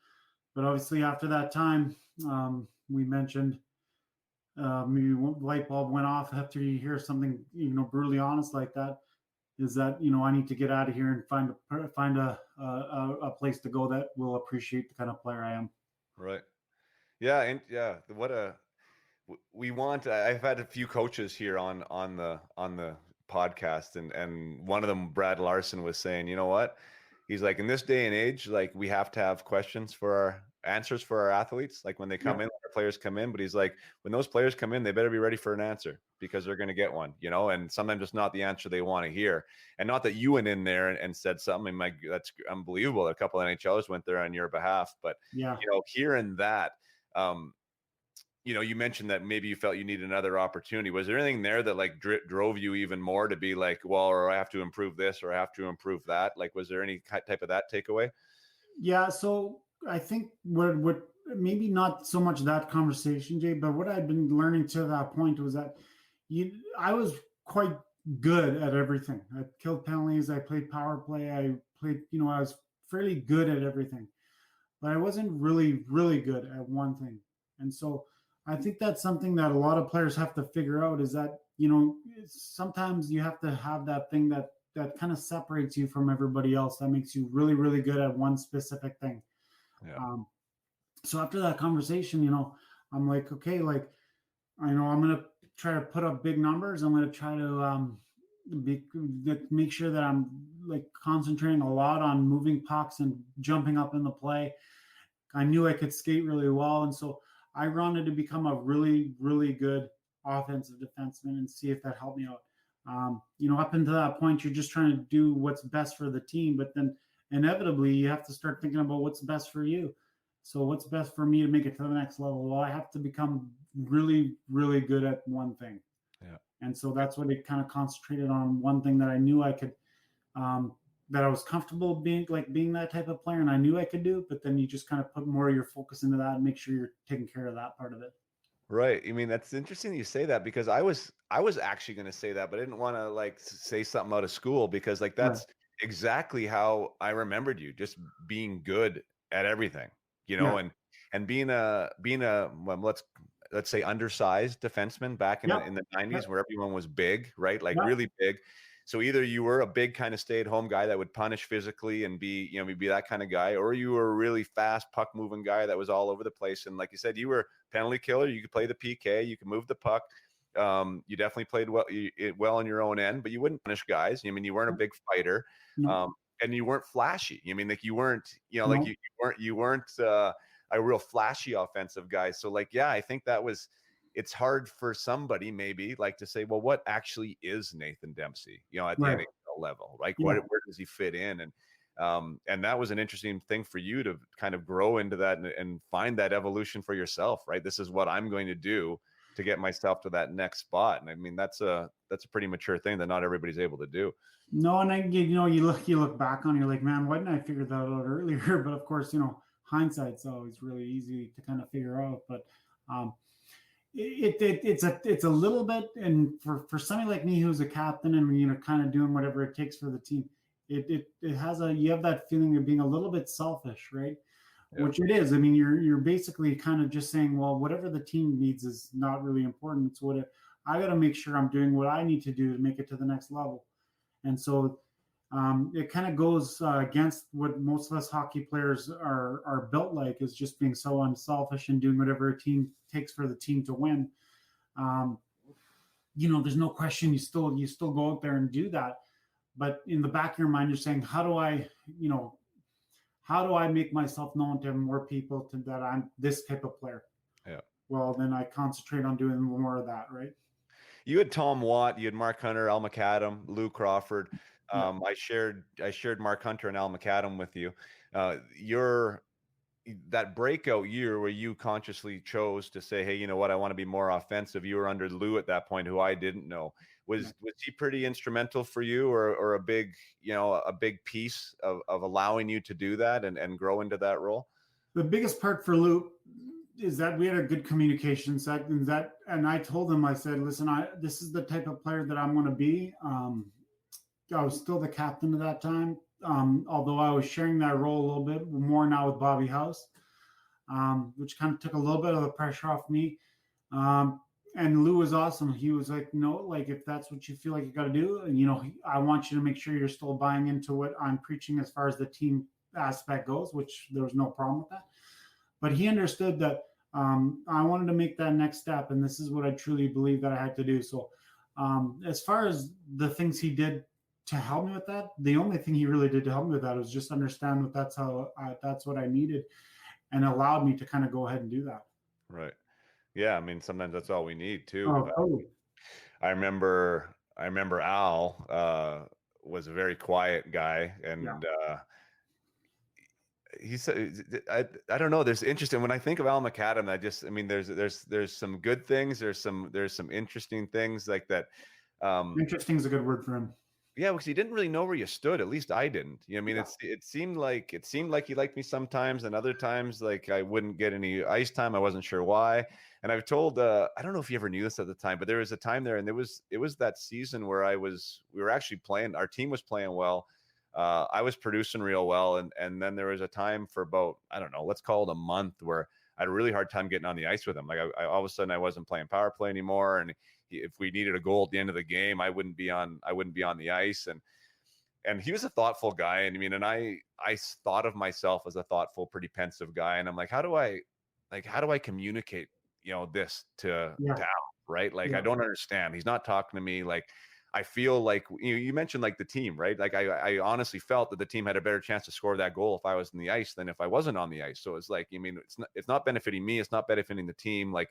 But obviously, after that time, we mentioned maybe light bulb went off after you hear something, brutally honest like that. Is that I need to get out of here and find a place to go that will appreciate the kind of player I am. Right. Yeah, and yeah, we want. I've had a few coaches here on the podcast, and one of them, Brad Larson, was saying, you know what? He's like, in this day and age, like, we have to have questions for our answers for our athletes, like when they come in, our players come in. But he's like, when those players come in, they better be ready for an answer, because they're going to get one, and sometimes it's not the answer they want to hear. And not that you went in there and said something, that's unbelievable. A couple of NHL'ers went there on your behalf, but hearing that, you mentioned that maybe you felt you needed another opportunity. Was there anything there that like drove you even more to be like, well, or I have to improve this, or I have to improve that? Like, was there any type of that takeaway? Yeah. So I think what maybe not so much that conversation, Jay, but what I'd been learning to that point was that I was quite good at everything. I killed penalties. I played power play. I played, I was fairly good at everything, but I wasn't really, really good at one thing. And so I think that's something that a lot of players have to figure out, is that, sometimes you have to have that thing that kind of separates you from everybody else, that makes you really, really good at one specific thing. Yeah. So after that conversation, I'm like, okay, like, I'm going to try to put up big numbers. I'm going to try to make sure that I'm like concentrating a lot on moving pucks and jumping up in the play. I knew I could skate really well. And so I wanted to become a really, really good offensive defenseman and see if that helped me out. Up until that point, you're just trying to do what's best for the team, but then inevitably you have to start thinking about what's best for you. So what's best for me to make it to the next level? Well, I have to become really, really good at one thing. Yeah. And so that's what it kind of concentrated on, one thing that I knew I could, that I was comfortable being that type of player, and I knew I could do, but then you just kind of put more of your focus into that and make sure you're taking care of that part of it. Right. I mean, that's interesting you say that, because I was actually going to say that, but I didn't want to like say something out of school, because like that's exactly how I remembered you, just being good at everything, and being a well, let's say undersized defenseman back in the 90s, where everyone was big, right? Like really big. So either you were a big kind of stay-at-home guy that would punish physically and be that kind of guy, or you were a really fast puck-moving guy that was all over the place. And like you said, you were penalty killer. You could play the PK. You could move the puck. You definitely played well on your own end, but you wouldn't punish guys. I mean, you weren't a big fighter, and you weren't flashy. I mean, like you weren't, like you weren't a real flashy offensive guy. So like, yeah, I think it's hard for somebody maybe like to say, well, what actually is Nathan Dempsey, at the NHL level, like where does he fit in? And that was an interesting thing for you to kind of grow into that and find that evolution for yourself, right? This is what I'm going to do to get myself to that next spot. And I mean, that's a pretty mature thing that not everybody's able to do. No, and you look back on, you're like, man, why didn't I figure that out earlier? But of course, hindsight's always really easy to kind of figure out. But It's a little bit, and for somebody like me who's a captain and kind of doing whatever it takes for the team, it has you have that feeling of being a little bit selfish, right? Yeah. Which it is. I mean, you're basically kind of just saying, well, whatever the team needs is not really important. It's I got to make sure I'm doing what I need to do to make it to the next level, and so it kind of goes against what most of us hockey players are built like, is just being so unselfish and doing whatever a team takes for the team to win. There's no question you still go out there and do that, but in the back of your mind, you're saying, how do I make myself known to more people that I'm this type of player? Yeah. Well, then I concentrate on doing more of that, right? You had Tom Watt, you had Mark Hunter, Al McAdam, Lou Crawford. I shared Mark Hunter and Al McAdam with you. That breakout year where you consciously chose to say, hey, you know what, I want to be more offensive. You were under Lou at that point, who I didn't know. Was he pretty instrumental for you, or a big piece of allowing you to do that and grow into that role? The biggest part for Lou is that we had a good communication set, and I told him, I said, listen, this is the type of player that I'm going to be. I was still the captain at that time, although I was sharing that role a little bit more now with Bobby House, which kind of took a little bit of the pressure off me. And Lou was awesome. He was like, no, like, if that's what you feel like you got to do, and I want you to make sure you're still buying into what I'm preaching as far as the team aspect goes, which there was no problem with that. But he understood that I wanted to make that next step, and this is what I truly believe that I had to do. So as far as the things he did to help me with that, the only thing he really did to help me with that was just understand that that's what I needed, and allowed me to kind of go ahead and do that. Right. Yeah. I mean, sometimes that's all we need too. Oh, totally. I remember Al was a very quiet guy, and he said, I don't know. There's interesting when I think of Al McAdam. There's some good things. There's some interesting things like that. Interesting is a good word for him. Yeah, because he didn't really know where you stood. At least I didn't. It seemed like he liked me sometimes, and other times like I wouldn't get any ice time. I wasn't sure why. And I've told I don't know if you ever knew this at the time, but there was a time there, and it was that season where we were actually playing. Our team was playing well. I was producing real well, and then there was a time for about, I don't know, let's call it a month, where I had a really hard time getting on the ice with him. Like I all of a sudden I wasn't playing power play anymore, and if we needed a goal at the end of the game, I wouldn't be on the ice. And he was a thoughtful guy, and I thought of myself as a thoughtful, pretty pensive guy, and I'm like, how do I communicate this to Al, right? Like, I don't understand. He's not talking to me. Like, I feel like you mentioned like the team, right? Like I honestly felt that the team had a better chance to score that goal if I was in the ice than if I wasn't on the ice. So it's like, it's not benefiting me. It's not benefiting the team. Like,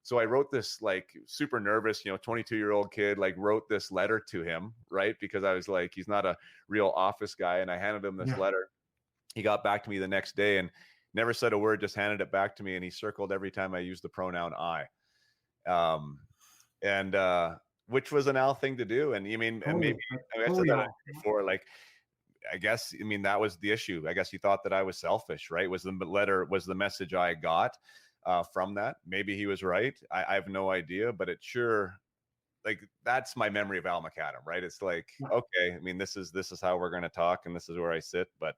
so I wrote this like super nervous, 22-year-old kid, like wrote this letter to him, right? Because I was like, he's not a real office guy. And I handed him this letter. He got back to me the next day and never said a word, just handed it back to me. And he circled every time I used the pronoun I. Which was an Al thing to do. And maybe I said that before, like, I guess, that was the issue. I guess he thought that I was selfish, right? Was the message I got from that. Maybe he was right. I have no idea, but it sure, like, that's my memory of Al McAdam, right? It's like, okay, this is how we're going to talk, and this is where I sit. But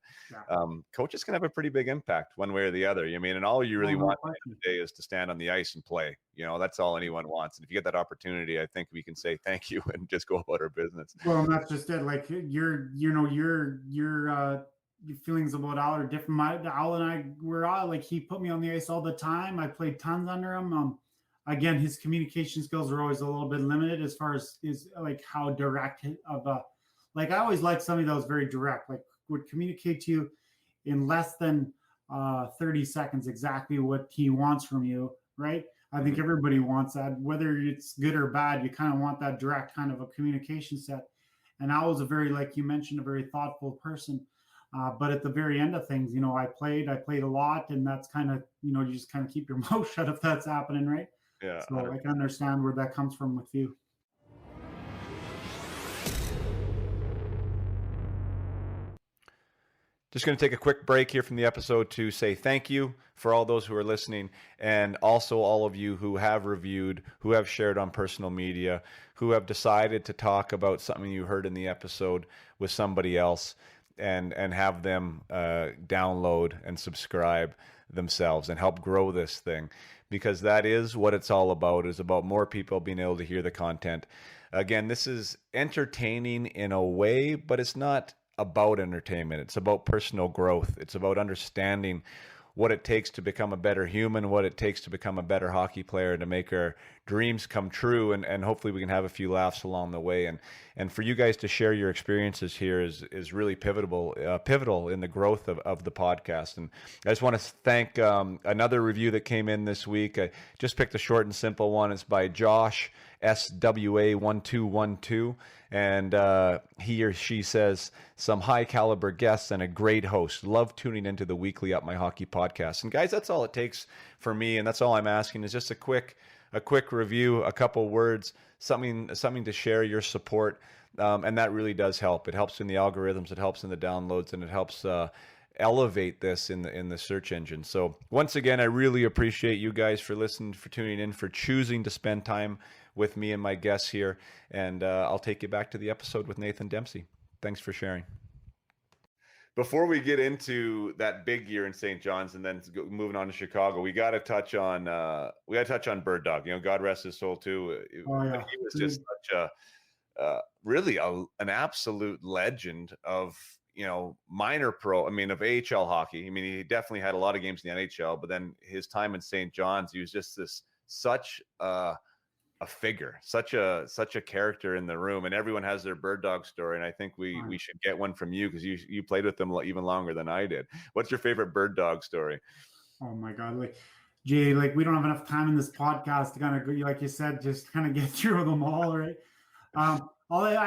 coaches can have a pretty big impact one way or the other. And all you really want today is to stand on the ice and play. That's all anyone wants. And if you get that opportunity, I think we can say thank you and just go about our business. Well, that's just it. Like your feelings about Al are different. Al and I were all like, he put me on the ice all the time. I played tons under him. Again, his communication skills are always a little bit limited as far as like how direct like I always liked somebody that was very direct, like would communicate to you in less than 30 seconds exactly what he wants from you, right? I think everybody wants that, whether it's good or bad. You kind of want that direct kind of a communication set. And I was like you mentioned, a very thoughtful person. But at the very end of things, I played a lot, and that's kind of, you just kind of keep your mouth shut if that's happening, right? Yeah. So I can understand where that comes from with you. Just going to take a quick break here from the episode to say thank you for all those who are listening, and also all of you who have reviewed, who have shared on personal media, who have decided to talk about something you heard in the episode with somebody else, and have them download and subscribe themselves and help grow this thing, because that is what it's all about. Is about more people being able to hear the content. Again, this is entertaining in a way, but it's not about entertainment. It's about personal growth. It's about understanding what it takes to become a better human, what it takes to become a better hockey player, to make our dreams come true, and hopefully we can have a few laughs along the way. And for you guys to share your experiences here is really pivotal in the growth of the podcast. And I just want to thank another review that came in this week. I just picked a short and simple one. It's by Josh SWA1212, and he or she says, some high caliber guests and a great host. Love tuning into the weekly Up My Hockey podcast. And guys, that's all it takes for me, and that's all I'm asking is just a quick review, a couple words, something to share your support, and that really does help. It helps in the algorithms, it helps in the downloads, and it helps elevate this in the search engine. So once again, I really appreciate you guys for listening, for tuning in, for choosing to spend time with me and my guests here. And I'll take you back to the episode with Nathan Dempsey. Thanks for sharing. Before we get into that big year in St. John's and then moving on to Chicago, we got to touch on Bird Dog. You know, God rest his soul too. Oh, yeah. He was just such really an absolute legend of, you know, minor pro. I mean, of AHL hockey. I mean, he definitely had a lot of games in the NHL, but then his time in St. John's, he was just such a figure, such a character in the room, and everyone has their Bird Dog story. And I think we should get one from you, because you played with them even longer than I did. What's your favorite Bird Dog story? Oh my God. Like, Jay, like, we don't have enough time in this podcast to kind of, like you said, just kind of get through them all. Right. I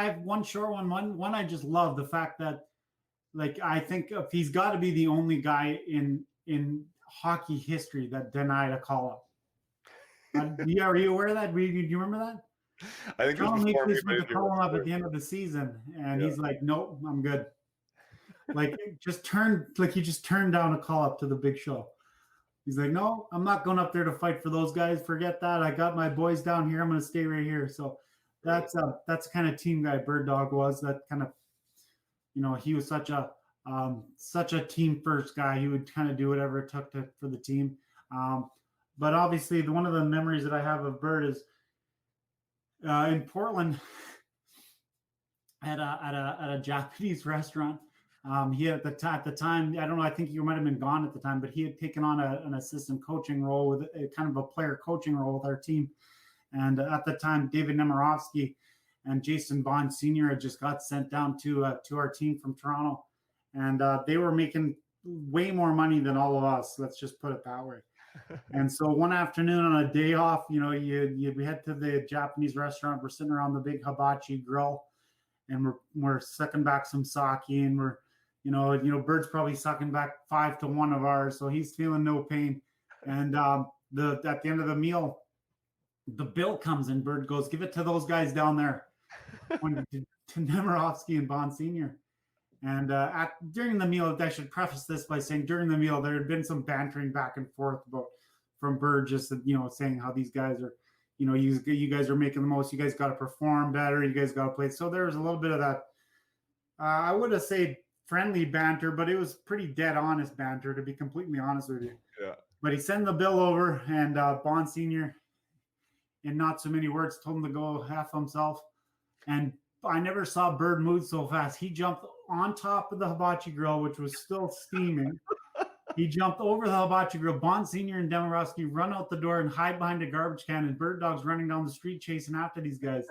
have one short one I just love the fact that, like, I think if he's got to be the only guy in hockey history that denied a call-up. Are you aware of that? Do you remember that? I think John Mapley's went to call him up at the end of the season, and he's like, "Nope, I'm good." Like, he just turned down a call-up to the Big Show. He's like, "No, I'm not going up there to fight for those guys. Forget that. I got my boys down here. I'm going to stay right here." So that's the kind of team guy Bird Dog was. That kind of, you know, he was such a team first guy. He would kind of do whatever it took for the team. But obviously, one of the memories that I have of Bird is in Portland at a Japanese restaurant. He at the time, I don't know, I think you might have been gone at the time, but he had taken on an assistant coaching role with a kind of a player coaching role with our team. And at the time, David Nemirovsky and Jason Bond Sr. had just got sent down to our team from Toronto. And they were making way more money than all of us. Let's just put it that way. And so one afternoon on a day off, you know, we head to the Japanese restaurant. We're sitting around the big hibachi grill, and we're sucking back some sake, and we're, you know, Bird's probably sucking back 5-1 of ours, so he's feeling no pain. And at the end of the meal, the bill comes in. Bird goes, "Give it to those guys down there," to Nemirovsky and Bond Sr. And during the meal, I should preface this by saying during the meal, there had been some bantering back and forth from Bird, just, you know, saying how these guys are, you know, you guys are making the most. You guys got to perform better. You guys got to play. So there was a little bit of that. I would have said friendly banter, but it was pretty dead honest banter, to be completely honest with you. Yeah. But he sent the bill over, and Bond Sr., in not so many words, told him to go half himself. And I never saw Bird move so fast. He jumped on top of the hibachi grill, which was still steaming. He jumped over the hibachi grill. Bond Sr. and Nemirovsky run out the door and hide behind a garbage can, and Bird Dog's running down the street chasing after these guys.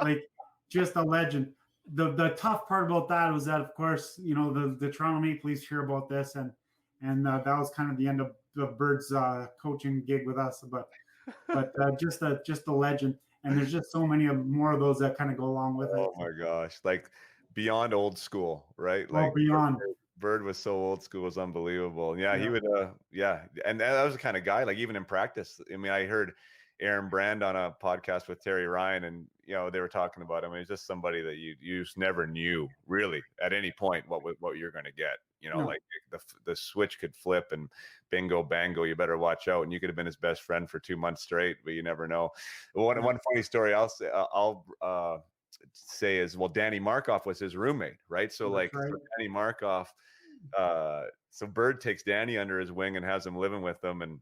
Like, just a legend. The tough part about that was that, of course, you know, the Toronto Maple Leafs hear about this, and that was kind of the end of the Bird's coaching gig with us. But just a legend. And there's just so many more of those that kind of go along with it. Oh my gosh. Like, beyond old school, right? Like, beyond. Bird was so old school, it was unbelievable. Yeah, he would, and that was the kind of guy, like, even in practice. I mean, I heard Aaron Brand on a podcast with Terry Ryan, and they were talking about him. He's just somebody that you just never knew really at any point what you're going to get. No. Like the switch could flip and bingo bango, you better watch out. And you could have been his best friend for 2 months straight, but you never know. One funny story I'll say is, well, Danny Markov was his roommate, right? So Right. So Danny Markov, so Bird takes Danny under his wing and has him living with them, and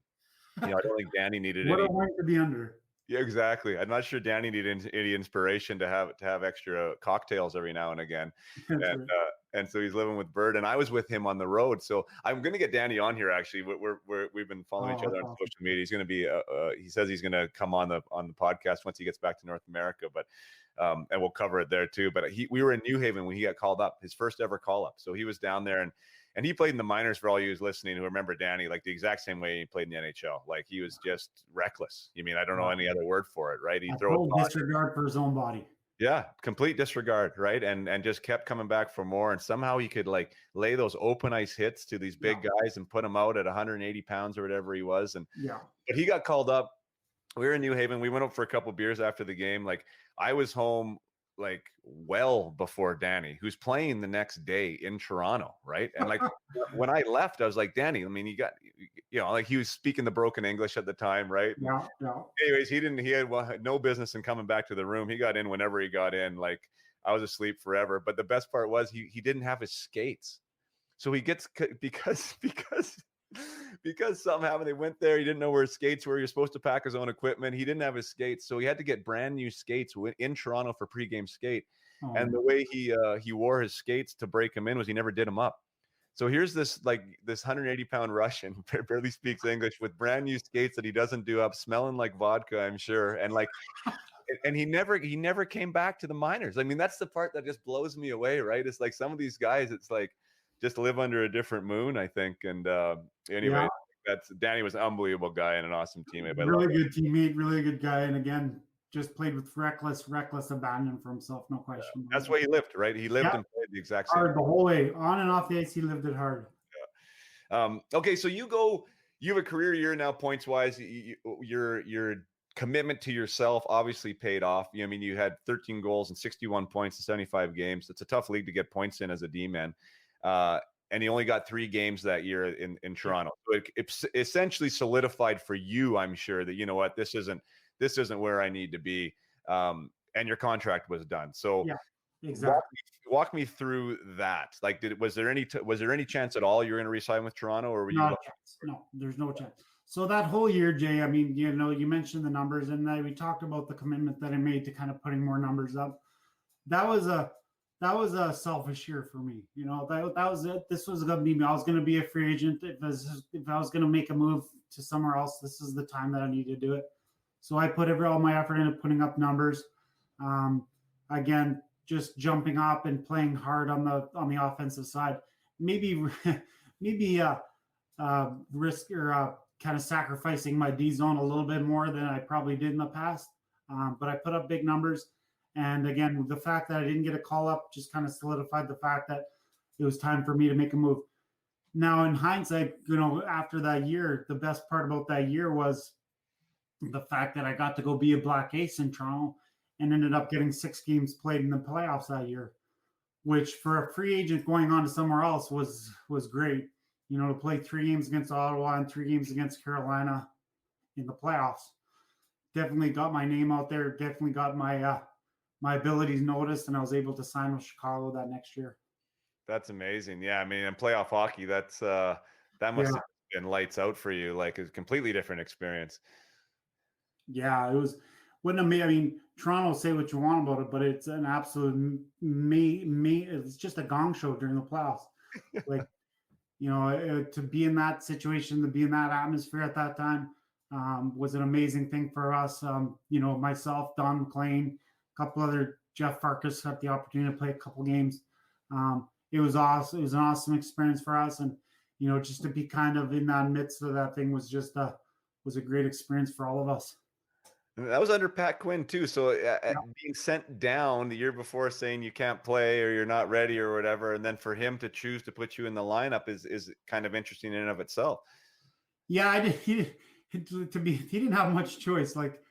I don't think Danny needed What any. a wing to be under. Yeah, exactly. I'm not sure Danny needed any inspiration to have extra cocktails every now and again, and so he's living with Bird, and I was with him on the road. So I'm going to get Danny on here. Actually, we've been following each other on social media. He's going to be. He says he's going to come on the podcast once he gets back to North America, but and we'll cover it there too. But we were in New Haven when he got called up, his first ever call up. So he was down there and he played in the minors. For all you who's listening who remember Danny, like the exact same way he played in the NHL. Like he was just reckless. I mean, I don't know any other word for it, right? He throw disregard for his own body. Yeah, complete disregard, right? And just kept coming back for more. And somehow he could like lay those open ice hits to these big guys and put them out at 180 pounds or whatever he was. But he got called up. We were in New Haven. We went up for a couple beers after the game. Like I was home like well before Danny, who's playing the next day in Toronto, right? And like when I left, I was like, Danny, I mean, he got, like he was speaking the broken English at the time, right? Yeah. Anyways, he had no business in coming back to the room. He got in whenever he got in. Like I was asleep forever. But the best part was he didn't have his skates. So he gets, because somehow they went there, he didn't know where his skates were. He was supposed to pack his own equipment. He didn't have his skates, so he had to get brand new skates in Toronto for pregame skate. And the way he wore his skates to break them in was he never did them up. So here's this 180-pound Russian, barely speaks English, with brand new skates that he doesn't do up, smelling like vodka, I'm sure, and like. And he never came back to the minors. I mean, that's the part that just blows me away, right? It's like some of these guys, it's like just live under a different moon, I think. And anyway, Danny was an unbelievable guy and an awesome teammate. Really good teammate, really good guy. And again, just played with reckless abandon for himself, no question. Yeah, that's why he lived, right? He lived and played the exact same. Hard the whole way, on and off the ice, he lived it hard. Yeah. Okay, so you have a career year now, points wise. Your commitment to yourself obviously paid off. I mean, you had 13 goals and 61 points in 75 games. It's a tough league to get points in as a D-man. And he only got 3 games that year in Toronto. So it's essentially solidified for you, I'm sure, that, you know what, this isn't where I need to be. And your contract was done. So yeah, exactly. Walk me through that. Like, was there any chance at all you were going to re-sign with Toronto, or were you? Not a chance. No, there's no chance. So that whole year, Jay, I mean, you mentioned the numbers, and we talked about the commitment that I made to kind of putting more numbers up. That was a selfish year for me. That was it. This was going to be me. I was going to be a free agent. If I was going to make a move to somewhere else, this is the time that I need to do it. So I put all my effort into putting up numbers. Again, just jumping up and playing hard on the offensive side. Maybe risk or kind of sacrificing my D zone a little bit more than I probably did in the past. But I put up big numbers. And again, the fact that I didn't get a call up just kind of solidified the fact that it was time for me to make a move. Now, in hindsight, after that year, the best part about that year was the fact that I got to go be a Black Ace in Toronto and ended up getting 6 games played in the playoffs that year, which for a free agent going on to somewhere else was great. To play 3 games against Ottawa and 3 games against Carolina in the playoffs. Definitely got my name out there. Definitely got my abilities noticed, and I was able to sign with Chicago that next year. That's amazing. Yeah, I mean, in playoff hockey, that must have been lights out for you. Like, a completely different experience. Yeah, it was. I mean, Toronto, say what you want about it, but it's an absolute it's just a gong show during the playoffs. Like, to be in that situation, to be in that atmosphere at that time was an amazing thing for us. Myself, Don McLean, a couple other, Jeff Farkas got the opportunity to play a couple games. It was awesome. It was an awesome experience for us. And, just to be kind of in that midst of that thing was just was a great experience for all of us. That was under Pat Quinn too. So being sent down the year before saying you can't play or you're not ready or whatever, and then for him to choose to put you in the lineup is kind of interesting in and of itself. Yeah, he didn't have much choice. Like,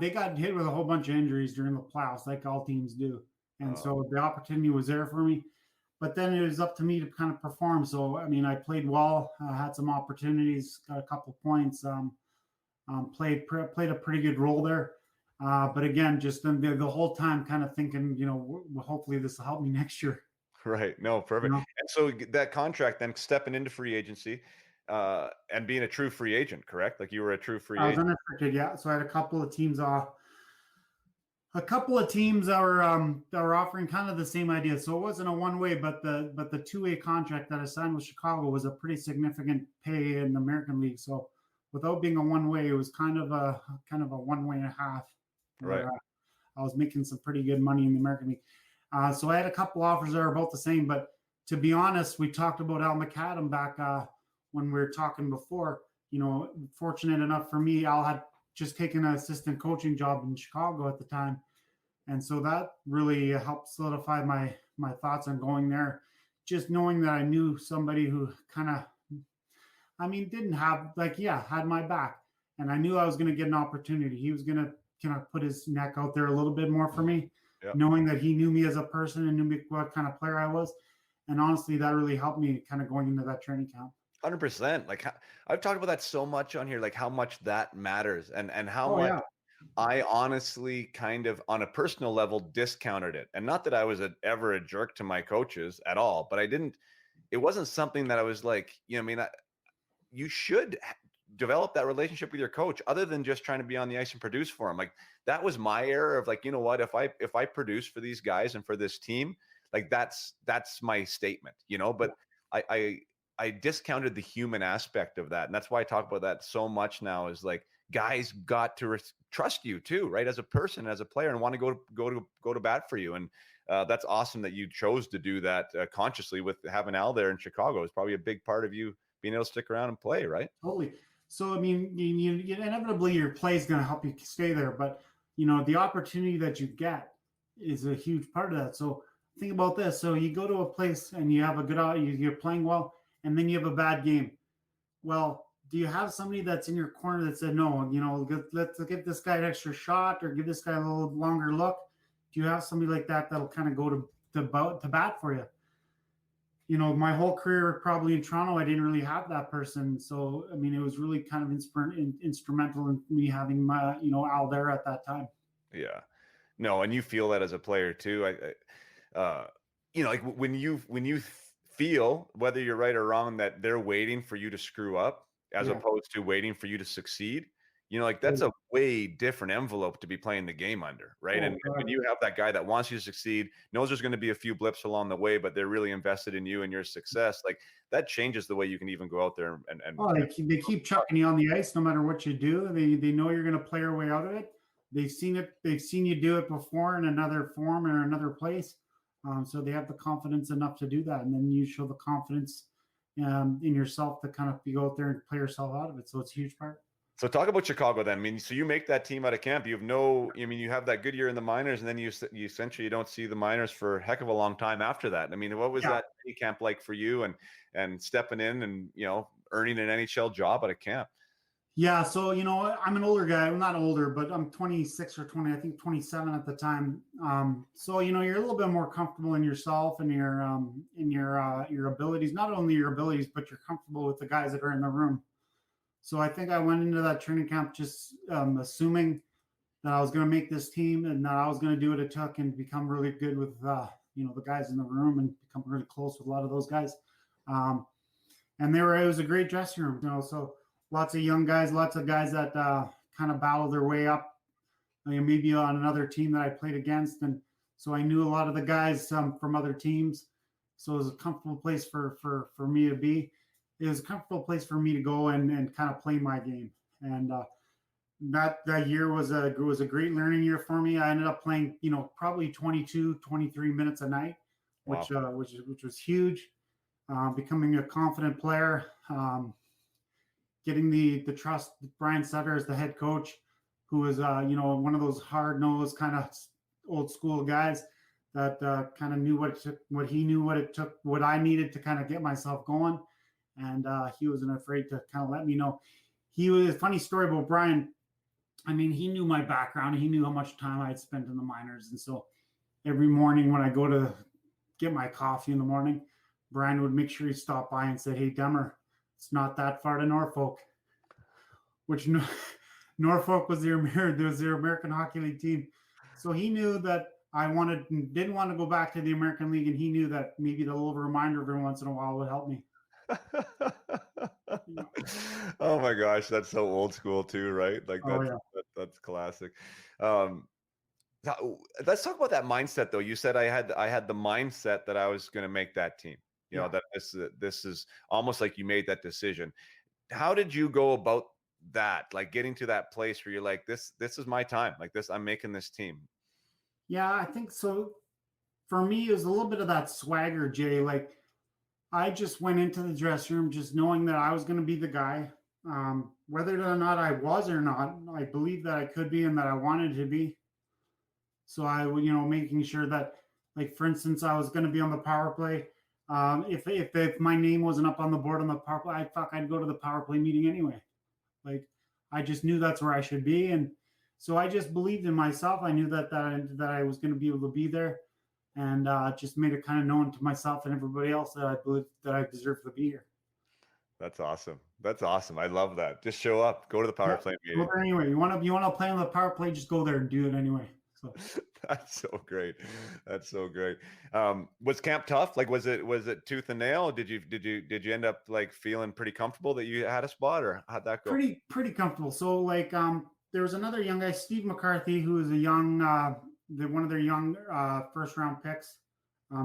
They got hit with a whole bunch of injuries during the playoffs, like all teams do. And so the opportunity was there for me. But then it was up to me to kind of perform. So, I mean, I played well, had some opportunities, got a couple of points, played a pretty good role there. But again, just the whole time kind of thinking, hopefully this will help me next year. Right. No, perfect. And so that contract, then stepping into free agency and being a true free agent, correct? Like you were a true free agent. I was unrestricted, yeah. So I had a couple of teams that were offering kind of the same idea. So it wasn't a one-way, but the two-way contract that I signed with Chicago was a pretty significant pay in the American League. So without being a one-way, it was kind of a one-way and a half. Right. I was making some pretty good money in the American League. So I had a couple offers that are about the same, but to be honest, we talked about Al McAdam back when we were talking before. Fortunate enough for me, Al had just taken an assistant coaching job in Chicago at the time. And so that really helped solidify my thoughts on going there. Just knowing that I knew somebody who kind of, didn't have had my back. And I knew I was going to get an opportunity. He was going to kind of put his neck out there a little bit more for me, knowing that he knew me as a person and knew what kind of player I was. And honestly, that really helped me kind of going into that training camp. 100%. Like I've talked about that so much on here, like how much that matters and how much I honestly kind of on a personal level discounted it. And not that I was ever a jerk to my coaches at all, but it wasn't something that I was like, you should develop that relationship with your coach other than just trying to be on the ice and produce for him. Like that was my error of like, you know what, if I produce for these guys and for this team, like that's my statement, but I discounted the human aspect of that. And that's why I talk about that so much now is like guys got to trust you too, right? As a person, as a player, and want to go to bat for you. And that's awesome that you chose to do that consciously with having Al there in Chicago. Is probably a big part of you being able to stick around and play, right? Totally. So, you inevitably your play is going to help you stay there, but the opportunity that you get is a huge part of that. So think about this. So you go to a place and you have a good, you're playing well, and then you have a bad game. Well, do you have somebody that's in your corner that said, no, let's give this guy an extra shot or give this guy a little longer look? Do you have somebody like that that'll kind of go to bat for you? My whole career probably in Toronto, I didn't really have that person. So, it was really kind of instrumental in me having my, Al there at that time. Yeah. No, and you feel that as a player too. Like when you feel, whether you're right or wrong, that they're waiting for you to screw up as opposed to waiting for you to succeed, like that's a way different envelope to be playing the game under, right? And when you have that guy that wants you to succeed, knows there's going to be a few blips along the way, but they're really invested in you and your success, like that changes the way you can even go out there and they keep chucking you on the ice no matter what you do. They know you're going to play your way out of it. They've seen you do it before in another form or another place. So they have the confidence enough to do that. And then you show the confidence in yourself to kind of go out there and play yourself out of it. So it's a huge part. So talk about Chicago then. So you make that team out of camp. You have that good year in the minors, and then you essentially don't see the minors for a heck of a long time after that. What was that camp like for you and stepping in and, earning an NHL job out of camp? Yeah. So, I'm an older guy. I'm not older, but I'm 26 or 20, I think 27 at the time. So, you're a little bit more comfortable in yourself and your abilities, not only your abilities, but you're comfortable with the guys that are in the room. So I think I went into that training camp just assuming that I was going to make this team and that I was going to do what it took and become really good with, the guys in the room and become really close with a lot of those guys. And it was a great dressing room, so lots of young guys, lots of guys that kind of battled their way up, maybe on another team that I played against. And so I knew a lot of the guys from other teams. So it was a comfortable place for me to be. It was a comfortable place for me to go and kind of play my game. And that year was a great learning year for me. I ended up playing, probably 22, 23 minutes a night, which was huge. Becoming a confident player, getting the trust of Brian Sutter as the head coach, who was, one of those hard-nosed kind of old school guys that kind of knew what I needed to kind of get myself going. And he wasn't afraid to kind of let me know. He was a funny story about Brian. I mean, he knew my background. He knew how much time I had spent in the minors. And so every morning when I go to get my coffee in the morning, Brian would make sure he stopped by and said, "Hey, Demmer, it's not that far to Norfolk," which Norfolk was their American Hockey League team. So he knew that I didn't want to go back to the American League, and he knew that maybe the little reminder every once in a while would help me. Oh my gosh, that's so old school too, right? Like that's classic. Let's talk about that mindset though. You said I had the mindset that I was going to make that team. You know, that this is almost like you made that decision. How did you go about that? Like getting to that place where you're like, this is my time. Like this, I'm making this team. Yeah, I think so. For me, it was a little bit of that swagger, Jay. Like I just went into the dressing room just knowing that I was going to be the guy. Whether or not I was or not, I believed that I could be and that I wanted to be. So I would, making sure that, like, for instance, I was going to be on the power play. If my name wasn't up on the board on the power play, I'd go to the power play meeting anyway. Like, I just knew that's where I should be. And so I just believed in myself. I knew that I was going to be able to be there, and just made it kind of known to myself and everybody else that I believed that I deserved to be here. That's awesome. That's awesome. I love that. Just show up, go to the power play meeting. Go there anyway. You want to play on the power play, just go there and do it anyway. So. That's so great. That's so great. Was camp tough? Like, was it tooth and nail? Did you end up like feeling pretty comfortable that you had a spot, or how'd that go? Pretty comfortable. So like, there was another young guy, Steve McCarthy, who was a young, one of their young first round picks.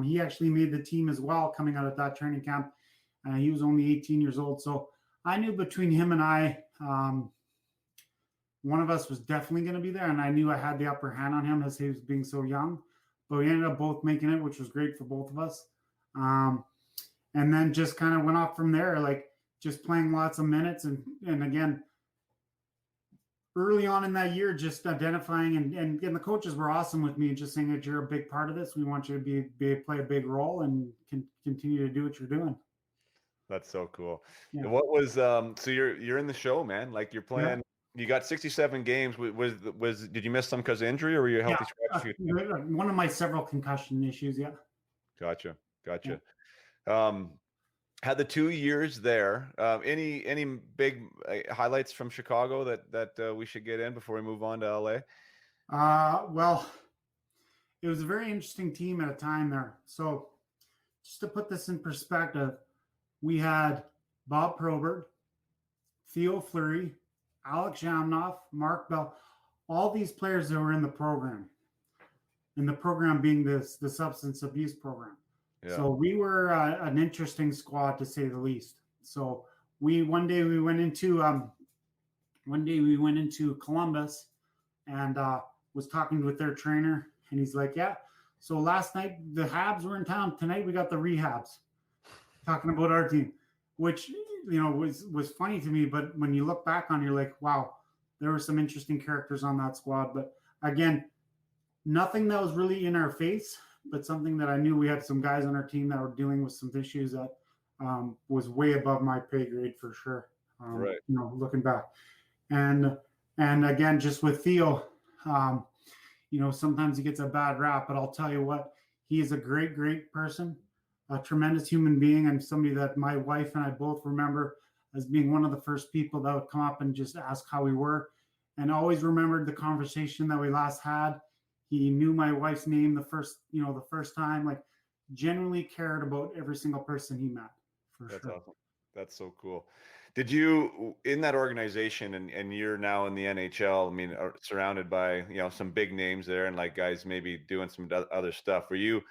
He actually made the team as well coming out of that training camp. He was only 18 years old. So I knew between him and I, one of us was definitely going to be there. And I knew I had the upper hand on him as he was being so young. But we ended up both making it, which was great for both of us. And then just kind of went off from there, like just playing lots of minutes. And again, early on in that year, just identifying and the coaches were awesome with me and just saying that you're a big part of this. We want you to play a big role and continue to do what you're doing. That's so cool. Yeah. What was so you're in the show, man? Like you're playing. Yeah. You got 67 games. Did you miss some because of injury, or were you healthy? One of my several concussion issues. Yeah. Gotcha. Yeah. Had the 2 years there. Any big highlights from Chicago that we should get in before we move on to LA? Well, it was a very interesting team at a time there. So just to put this in perspective, we had Bob Probert, Theo Fleury, Alex Jamnoff, Mark Bell, all these players that were in the program. And the program being the substance abuse program. Yeah. So we were an interesting squad, to say the least. So one day we went into Columbus and was talking with their trainer, and he's like, "Yeah, so last night the Habs were in town. Tonight we got the Rehabs." Talking about our team, which was funny to me. But when you look back on, you're like, wow, there were some interesting characters on that squad. But again, nothing that was really in our face, but something that I knew we had some guys on our team that were dealing with some issues that was way above my pay grade for sure. Right. Looking back, and again, just with Theo, sometimes he gets a bad rap, but I'll tell you what, he is a great person. A tremendous human being, and somebody that my wife and I both remember as being one of the first people that would come up and just ask how we were, and always remembered the conversation that we last had. He knew my wife's name the first time, like genuinely cared about every single person he met. That's sure. Awesome. That's so cool. Did you, in that organization, and you're now in the NHL, I mean, are surrounded by, some big names there and like guys maybe doing some other stuff. Were you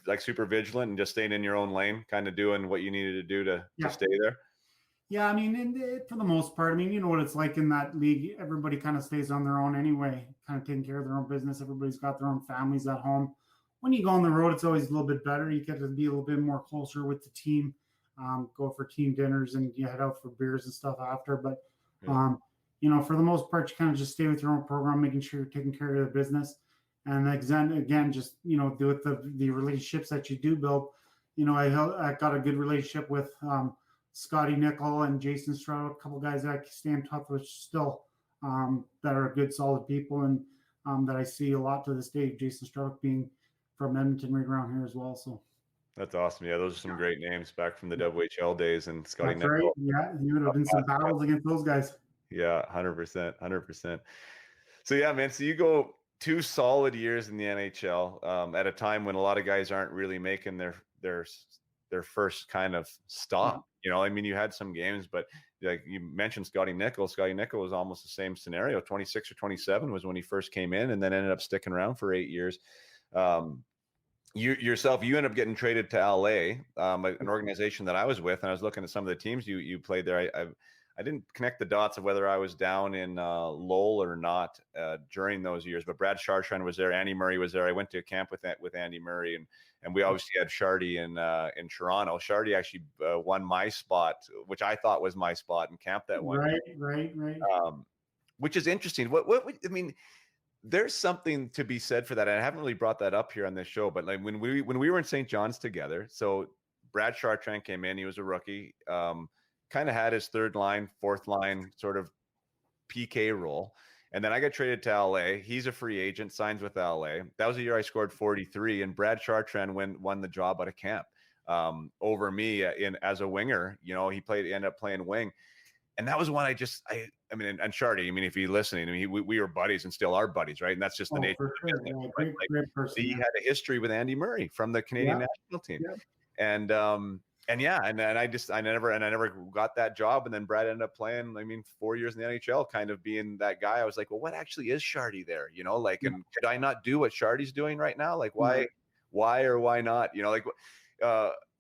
like super vigilant and just staying in your own lane, kind of doing what you needed to do to stay there? Yeah, I mean, for the most part, I mean, you know what it's like in that league. Everybody kind of stays on their own anyway, kind of taking care of their own business. Everybody's got their own families at home. When you go on the road, it's always a little bit better. You get to be a little bit more closer with the team, go for team dinners, and you head out for beers and stuff after. But, for the most part, you kind of just stay with your own program, making sure you're taking care of the business. And again, just, do with the relationships that you do build. I got a good relationship with Scotty Nickel and Jason Stroud, a couple guys that I stay in touch with still that are good, solid people, and that I see a lot to this day. Jason Strudwick being from Edmonton, right around here as well. So That's awesome. Yeah, those are some great names back from the WHL days, and Scotty that's right. Nickel. Yeah, you would have been some battles against those guys. Yeah, 100%, 100%. So yeah, man. So you go 2 solid years in the NHL at a time when a lot of guys aren't really making their first kind of stop. You know, I mean, you had some games, but like you mentioned, Scotty Nickel. Scotty Nickel was almost the same scenario. 26 or 27 was when he first came in, and then ended up sticking around for 8 years. You ended up getting traded to LA, an organization that I was with, and I was looking at some of the teams you played there. I didn't connect the dots of whether I was down in Lowell or not during those years, but Brad Chartrand was there. Andy Murray was there. I went to a camp with Andy Murray, and we obviously had Shardy in Toronto. Shardy actually won my spot, which I thought was my spot in camp that one. Right. Which is interesting. What I mean, there's something to be said for that. And I haven't really brought that up here on this show, but like when we were in St. John's together, so Brad Chartrand came in. He was a rookie. Kind of had his third line, fourth line sort of PK role. And then I got traded to LA. He's a free agent, signs with LA. That was the year I scored 43, and Brad Chartrand won the job out of camp over me as a winger. You know, he ended up playing wing. And that was one I mean, and Shardy, I mean, if he's listening, I mean, we were buddies and still are buddies, right? And that's just the nature of the business. Yeah, great person. He had a history with Andy Murray from the Canadian national team. Yeah. And I never got that job. And then Brad ended up playing, I mean, 4 years in the NHL, kind of being that guy. I was like, well, what actually is Shardy there? You know, like, and could I not do what Shardy's doing right now? Like, why or why not? You know, like,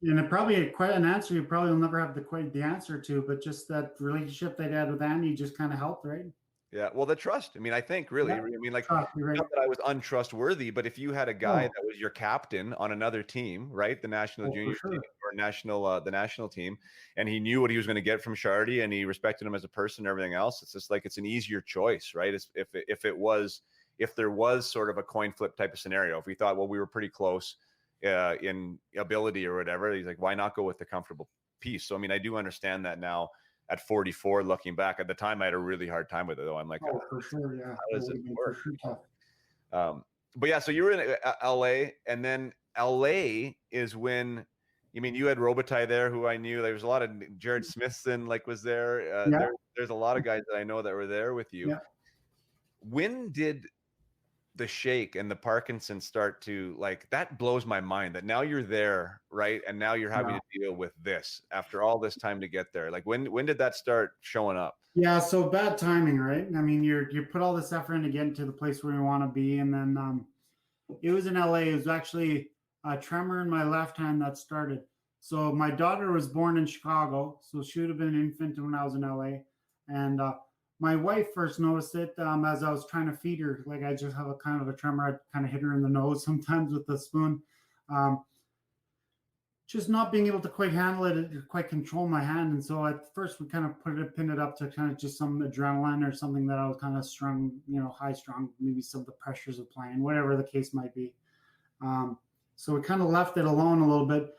and it probably quite an answer you probably will never have the answer to, but just that relationship they had with Andy just kind of helped, right? Yeah, well, the trust. I mean, I think really, I mean, like, not that I was untrustworthy, but if you had a guy that was your captain on another team, right, the national junior team or the national team, and he knew what he was going to get from Shardy, and he respected him as a person and everything else, it's just like it's an easier choice, right? If there was sort of a coin flip type of scenario, if we thought, well, we were pretty close in ability or whatever, he's like, why not go with the comfortable piece? So, I mean, I do understand that now. At 44, looking back, at the time, I had a really hard time with it, though. I'm like, for sure, yeah. How does it work? But yeah, so you were in LA, and then LA is when, I mean, you had Robitaille there, who I knew. There was a lot of Jared Smithson, like, was there. There's a lot of guys that I know that were there with you. When did the shake and the Parkinsons start to, like, that blows my mind that now you're there, right? And now you're having to deal with this after all this time to get there. Like, when did that start showing up? Yeah, so bad timing, right? I mean, you put all this effort in to get to the place where you want to be, and then it was in LA. It was actually a tremor in my left hand that started. So my daughter was born in Chicago, so she would have been an infant when I was in LA, and my wife first noticed it as I was trying to feed her. Like, I just have a kind of a tremor. I'd kind of hit her in the nose sometimes with the spoon. Just not being able to quite handle it, quite control my hand. And so at first we kind of pinned it up to kind of just some adrenaline or something that I was kind of strung, high strung, maybe some of the pressures of playing, whatever the case might be. So we kind of left it alone a little bit.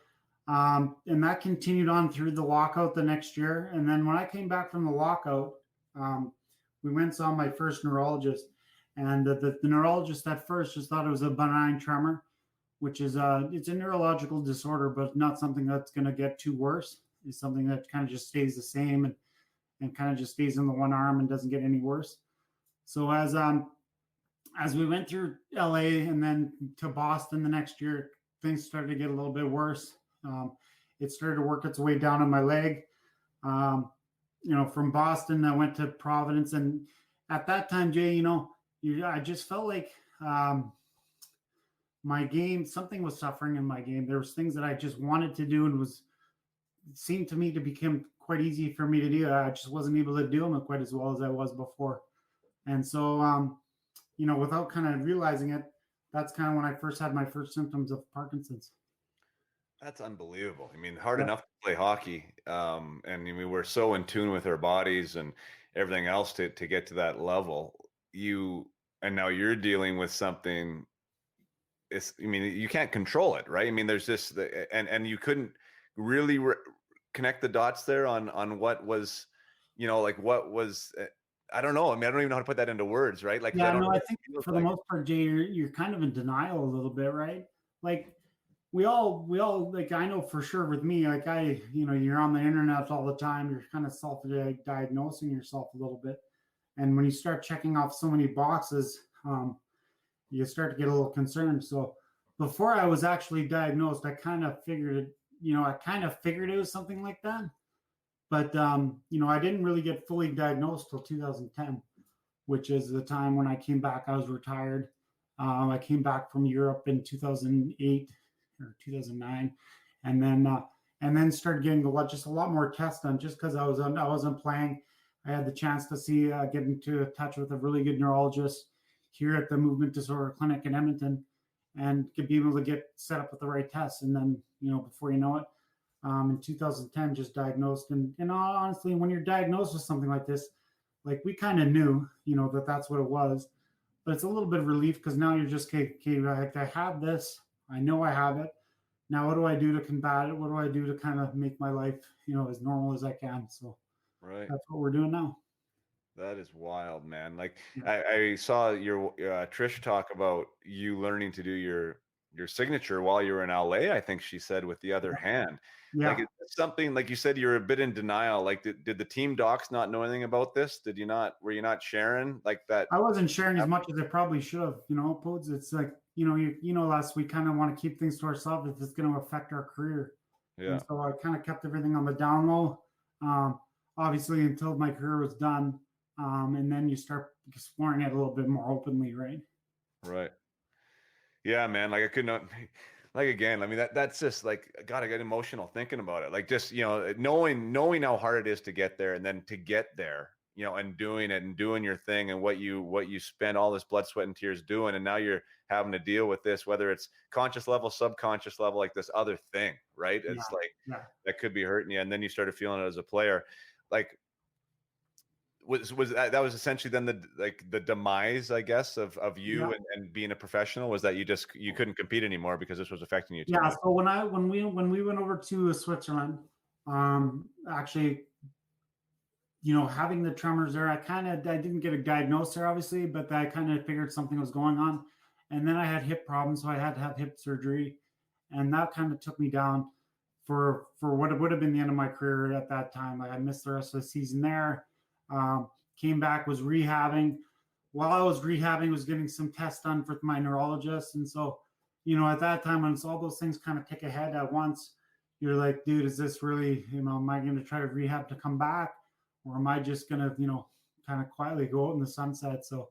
And that continued on through the lockout the next year. And then when I came back from the lockout, we went and saw my first neurologist, and the neurologist at first just thought it was a benign tremor, which is it's a neurological disorder, but not something that's going to get too worse. It's something that kind of just stays the same and kind of just stays in the one arm and doesn't get any worse. So as we went through LA and then to Boston the next year, things started to get a little bit worse. It started to work its way down on my leg. From Boston, I went to Providence, and at that time, Jay, I just felt like my game, something was suffering in my game. There was things that I just wanted to do, and seemed to me to become quite easy for me to do. I just wasn't able to do them quite as well as I was before. And so, without kind of realizing it, that's kind of when I first had my first symptoms of Parkinson's. That's unbelievable. I mean, hard enough to play hockey. And I mean, we're so in tune with our bodies and everything else to get to that level. And now you're dealing with something. You can't control it, right? I mean, there's this, and you couldn't really connect the dots there on what was, what was I don't know. I mean, I don't even know how to put that into words, right? Like, 'cause I Yeah, don't no, know I what think it feels for the like. most part, Jay, you're kind of in denial a little bit, right? Like we all like I know for sure with me, like you're on the internet all the time, you're kind of self-diagnosing yourself a little bit. And when you start checking off so many boxes, you start to get a little concerned. So before I was actually diagnosed, I kind of figured it, I kind of figured it was something like that. But I didn't really get fully diagnosed till 2010, which is the time when I came back. I was retired. I came back from Europe in 2008 or 2009, and then started getting just a lot more tests done. Just because I wasn't playing, I had the chance to get into touch with a really good neurologist here at the Movement Disorder Clinic in Edmonton, and could be able to get set up with the right tests. And then before you know it, in 2010, just diagnosed. And honestly, when you're diagnosed with something like this, like we kind of knew, that that's what it was, but it's a little bit of relief because now you're just, okay, I have this, I know I have it. Now, what do I do to combat it? What do I do to kind of make my life, as normal as I can? So Right. that's what we're doing now. That is wild, man. Like Yeah. I saw your Trish talk about you learning to do your signature while you were in LA, I think she said, with the other hand. Like, Yeah. is this something, like you said, you're a bit in denial. Like, did the team docs not know anything about this? Were you not sharing like that? I wasn't sharing as much as I probably should have, Podes. It's like, us, we kind of want to keep things to ourselves if it's going to affect our career. Yeah. And so I kind of kept everything on the down low, obviously, until my career was done. And then you start exploring it a little bit more openly, right? Right. Yeah, man. Like I could not, like again, I mean that's just like, God, I get emotional thinking about it. Like just, knowing how hard it is to get there, and then to get there, and doing it and doing your thing, and what you spend all this blood, sweat, and tears doing, and now you're having to deal with this, whether it's conscious level, subconscious level, like this other thing, right? Yeah. It's like Yeah. that could be hurting you, and then you started feeling it as a player. Like, was that was essentially then the demise, I guess, of you Yeah. and being a professional, was that you couldn't compete anymore because this was affecting you too Yeah. much? So when we went over to Switzerland, actually, having the tremors there, I didn't get a diagnosis there, obviously, but I kind of figured something was going on. And then I had hip problems, so I had to have hip surgery, and that kind of took me down for what it would have been the end of my career at that time. I missed the rest of the season there. Came back, was rehabbing. While I was rehabbing, was getting some tests done for my neurologist, and so at that time, when it's all those things kind of take a head at once, you're like, dude, is this really, am I going to try to rehab to come back, or am I just going to, kind of quietly go out in the sunset? So,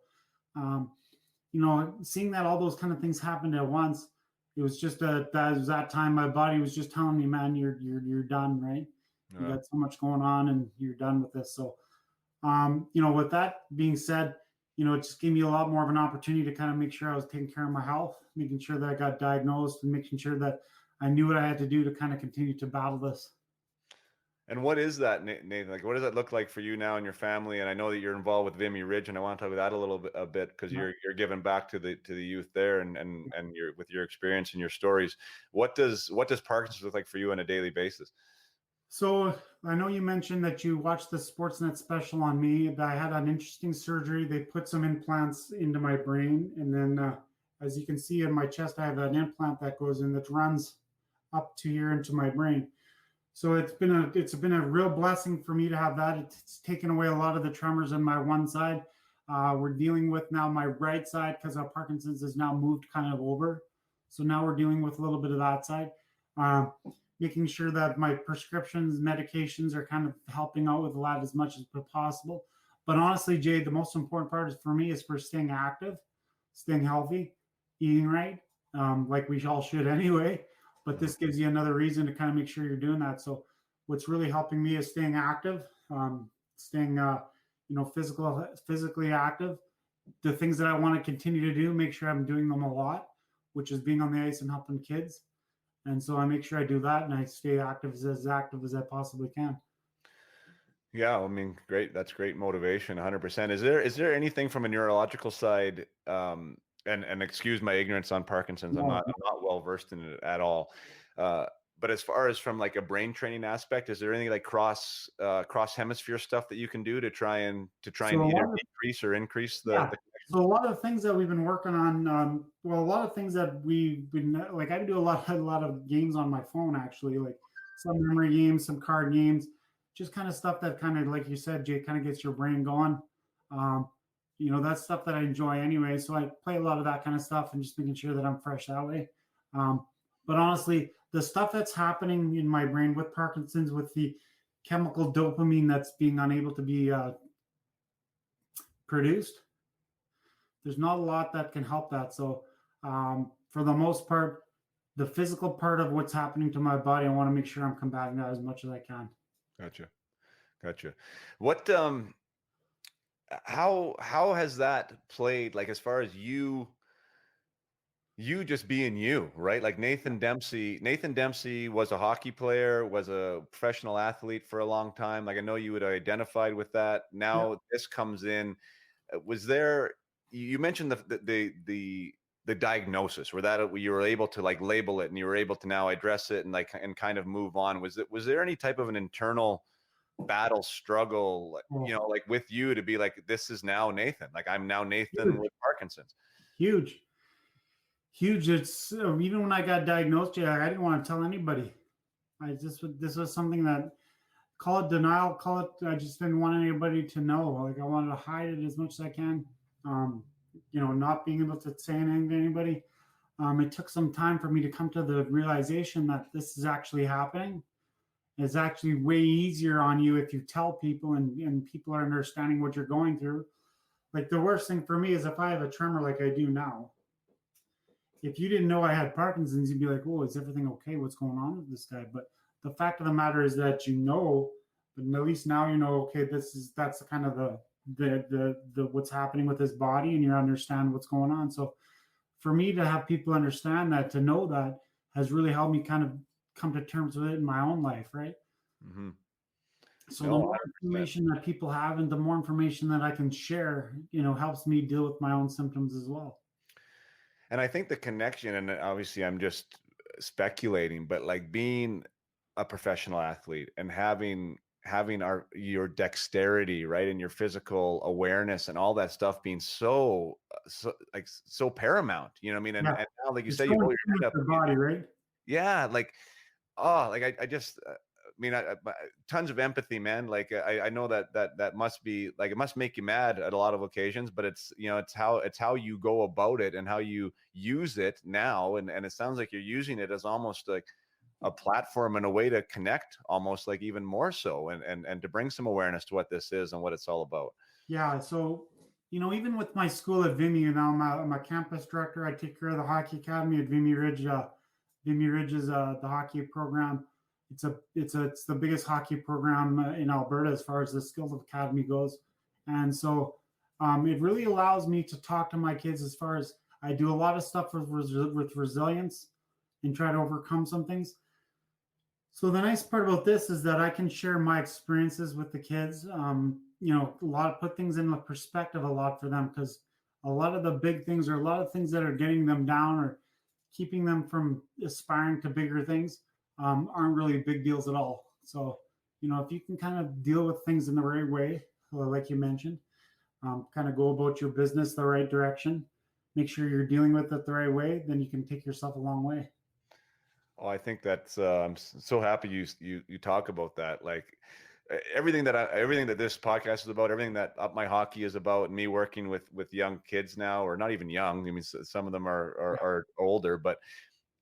seeing that all those kind of things happened at once, it was just that time my body was just telling me, man, you're done, right? You got so much going on, and you're done with this. So, with that being said, it just gave me a lot more of an opportunity to kind of make sure I was taking care of my health, making sure that I got diagnosed, and making sure that I knew what I had to do to kind of continue to battle this. And what is that, Nathan? Like, what does that look like for you now and your family? And I know that you're involved with Vimy Ridge, and I want to talk about that a bit, because you're giving back to the youth there, and you're, with your experience and your stories. What does Parkinson's look like for you on a daily basis? So I know you mentioned that you watched the Sportsnet special on me. I had an interesting surgery. They put some implants into my brain, and then as you can see in my chest, I have an implant that goes in that runs up to here into my brain. So it's been a real blessing for me to have that. It's taken away a lot of the tremors on my one side. We're dealing with now my right side, because our Parkinson's has now moved kind of over. So now we're dealing with a little bit of that side. Making sure that my prescriptions, medications are kind of helping out with a lot as much as possible. But honestly, Jay, the most important part is for me is for staying active, staying healthy, eating right, like we all should anyway. But this gives you another reason to kind of make sure you're doing that. So what's really helping me is staying active, staying, physically active. The things that I want to continue to do, make sure I'm doing them a lot, which is being on the ice and helping kids. And so I make sure I do that, and I stay active as I possibly can. Yeah, I mean, great. That's great motivation, 100%. Is there anything from a neurological side? And excuse my ignorance on Parkinson's. I'm not well versed in it at all. but as far as from like a brain training aspect, is there anything like cross hemisphere stuff that you can do to try and either decrease or increase the connection? So a lot of things that we've been working on, well, a lot of things that we've been like, I do a lot of games on my phone, actually, like some memory games, some card games, just kind of stuff that kind of, like you said, Jay, kind of gets your brain going. That's stuff that I enjoy anyway. So I play a lot of that kind of stuff and just making sure that I'm fresh that way. But honestly, the stuff that's happening in my brain with Parkinson's, with the chemical dopamine that's being unable to be produced, there's not a lot that can help that. So for the most part, the physical part of what's happening to my body, I want to make sure I'm combating that as much as I can. Gotcha. What, how has that played, like, as far as you just being you, right? Like Nathan Dempsey was a hockey player, was a professional athlete for a long time. Like, I know you would have identified with that. Now this comes in. Was there, you mentioned the diagnosis, where that you were able to like label it and you were able to now address it and kind of move on. Was there any type of an internal battle, struggle, like with you to be like, this is now Nathan, like I'm now Nathan with Parkinson's? Huge. It's even when I got diagnosed, I didn't want to tell anybody. This was something that, call it denial, I just didn't want anybody to know. Like, I wanted to hide it as much as I can. Not being able to say anything to anybody. It took some time for me to come to the realization that this is actually happening. It's actually way easier on you if you tell people and people are understanding what you're going through. Like, the worst thing for me is if I have a tremor like I do now. If you didn't know I had Parkinson's, you'd be like, "Oh, is everything okay? What's going on with this guy?" But the fact of the matter is that but at least now okay, that's kind of the what's happening with his body, and you understand what's going on. So for me to have people understand that, to know that, has really helped me kind of come to terms with it in my own life, right? Mm-hmm. So the more information that people have and the more information that I can share, helps me deal with my own symptoms as well. And I think the connection, and obviously I'm just speculating, but like being a professional athlete and having your dexterity, right, and your physical awareness and all that stuff being so paramount, you know what I mean? And now, like you say, you hold your head up, body, right? Yeah, like, I just, tons of empathy, man. Like, I know that must be like, it must make you mad at a lot of occasions, but it's how you go about it and how you use it now. And it sounds like you're using it as almost like a platform and a way to connect, almost like even more so, and to bring some awareness to what this is and what it's all about. Yeah. So, even with my school at Vimy, I'm a campus director. I take care of the hockey academy at Vimy Ridge. Vimy Ridge is the hockey program. It's the biggest hockey program in Alberta as far as the skills academy goes. And so it really allows me to talk to my kids, as far as I do a lot of stuff with resilience and try to overcome some things. So the nice part about this is that I can share my experiences with the kids. Put things in perspective a lot for them, because a lot of the big things, or a lot of things that are getting them down or keeping them from aspiring to bigger things, aren't really big deals at all. So, if you can kind of deal with things in the right way, like you mentioned, kind of go about your business the right direction, make sure you're dealing with it the right way, then you can take yourself a long way. Oh, I think that's, I'm so happy you talk about that. Like, everything that this podcast is about, everything that Up My Hockey is about, and me working with young kids now, or not even young. I mean, some of them are older, but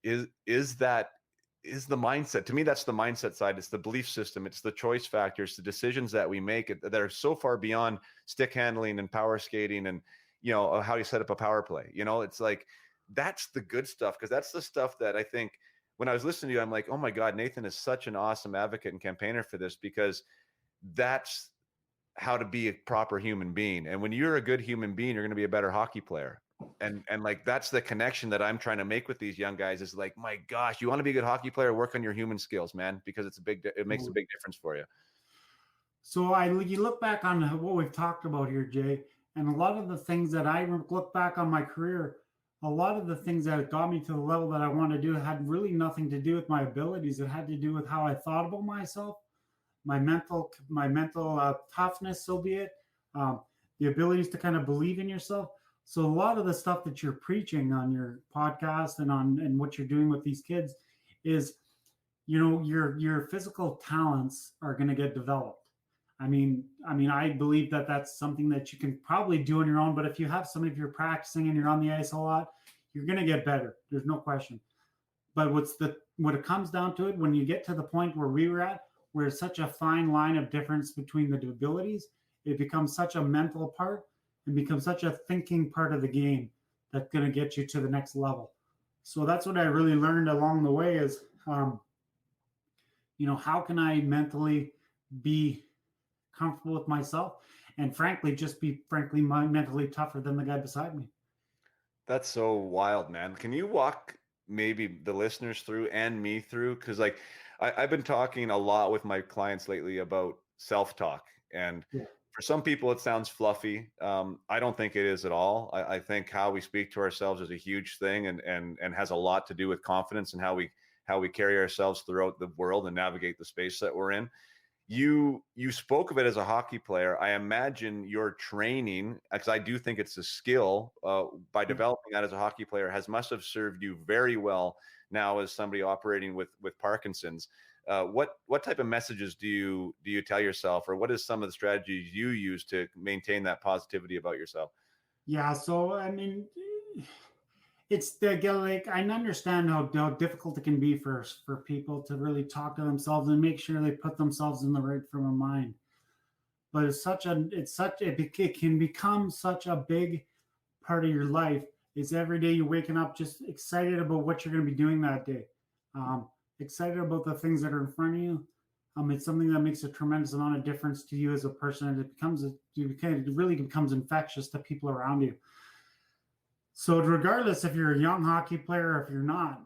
is the mindset. To me, that's the mindset side. It's the belief system. It's the choice factors, the decisions that we make that are so far beyond stick handling and power skating and, how you set up a power play. It's like, that's the good stuff, because that's the stuff that I think, when I was listening to you, I'm like, oh my God, Nathan is such an awesome advocate and campaigner for this, because that's how to be a proper human being. And when you're a good human being, you're going to be a better hockey player. And like, that's the connection that I'm trying to make with these young guys, is like, my gosh, you want to be a good hockey player, work on your human skills, man, because it makes a big difference for you. So you look back on what we've talked about here, Jay, and a lot of the things that I look back on my career, a lot of the things that got me to the level that I want to do had really nothing to do with my abilities. It had to do with how I thought about myself, my mental toughness, so be it, the abilities to kind of believe in yourself. So a lot of the stuff that you're preaching on your podcast and what you're doing with these kids is, your physical talents are going to get developed. I believe that that's something that you can probably do on your own, but if you have somebody, if you're practicing and you're on the ice a lot, you're going to get better. There's no question. But what it comes down to it, when you get to the point where we were at, where it's such a fine line of difference between the abilities, it becomes such a mental part and becomes such a thinking part of the game that's going to get you to the next level. So that's what I really learned along the way is, how can I mentally be comfortable with myself and frankly just be mentally tougher than the guy beside me. That's so wild, man. Can you walk maybe the listeners through and me through? Because like I've been talking a lot with my clients lately about self-talk, and for some people it sounds fluffy. I don't think it is at all. I think how we speak to ourselves is a huge thing, and has a lot to do with confidence and how we carry ourselves throughout the world and navigate the space that we're in. You spoke of it as a hockey player. I imagine your training, because I do think it's a skill, by developing that as a hockey player must have served you very well now as somebody operating with Parkinson's. What type of messages do you tell yourself, or what is some of the strategies you use to maintain that positivity about yourself? Yeah, so it's like I understand how difficult it can be for people to really talk to themselves and make sure they put themselves in the right frame of mind. But it can become such a big part of your life. It's every day you're waking up just excited about what you're going to be doing that day, excited about the things that are in front of you. It's something that makes a tremendous amount of difference to you as a person, and it really becomes infectious to people around you. So regardless if you're a young hockey player or if you're not,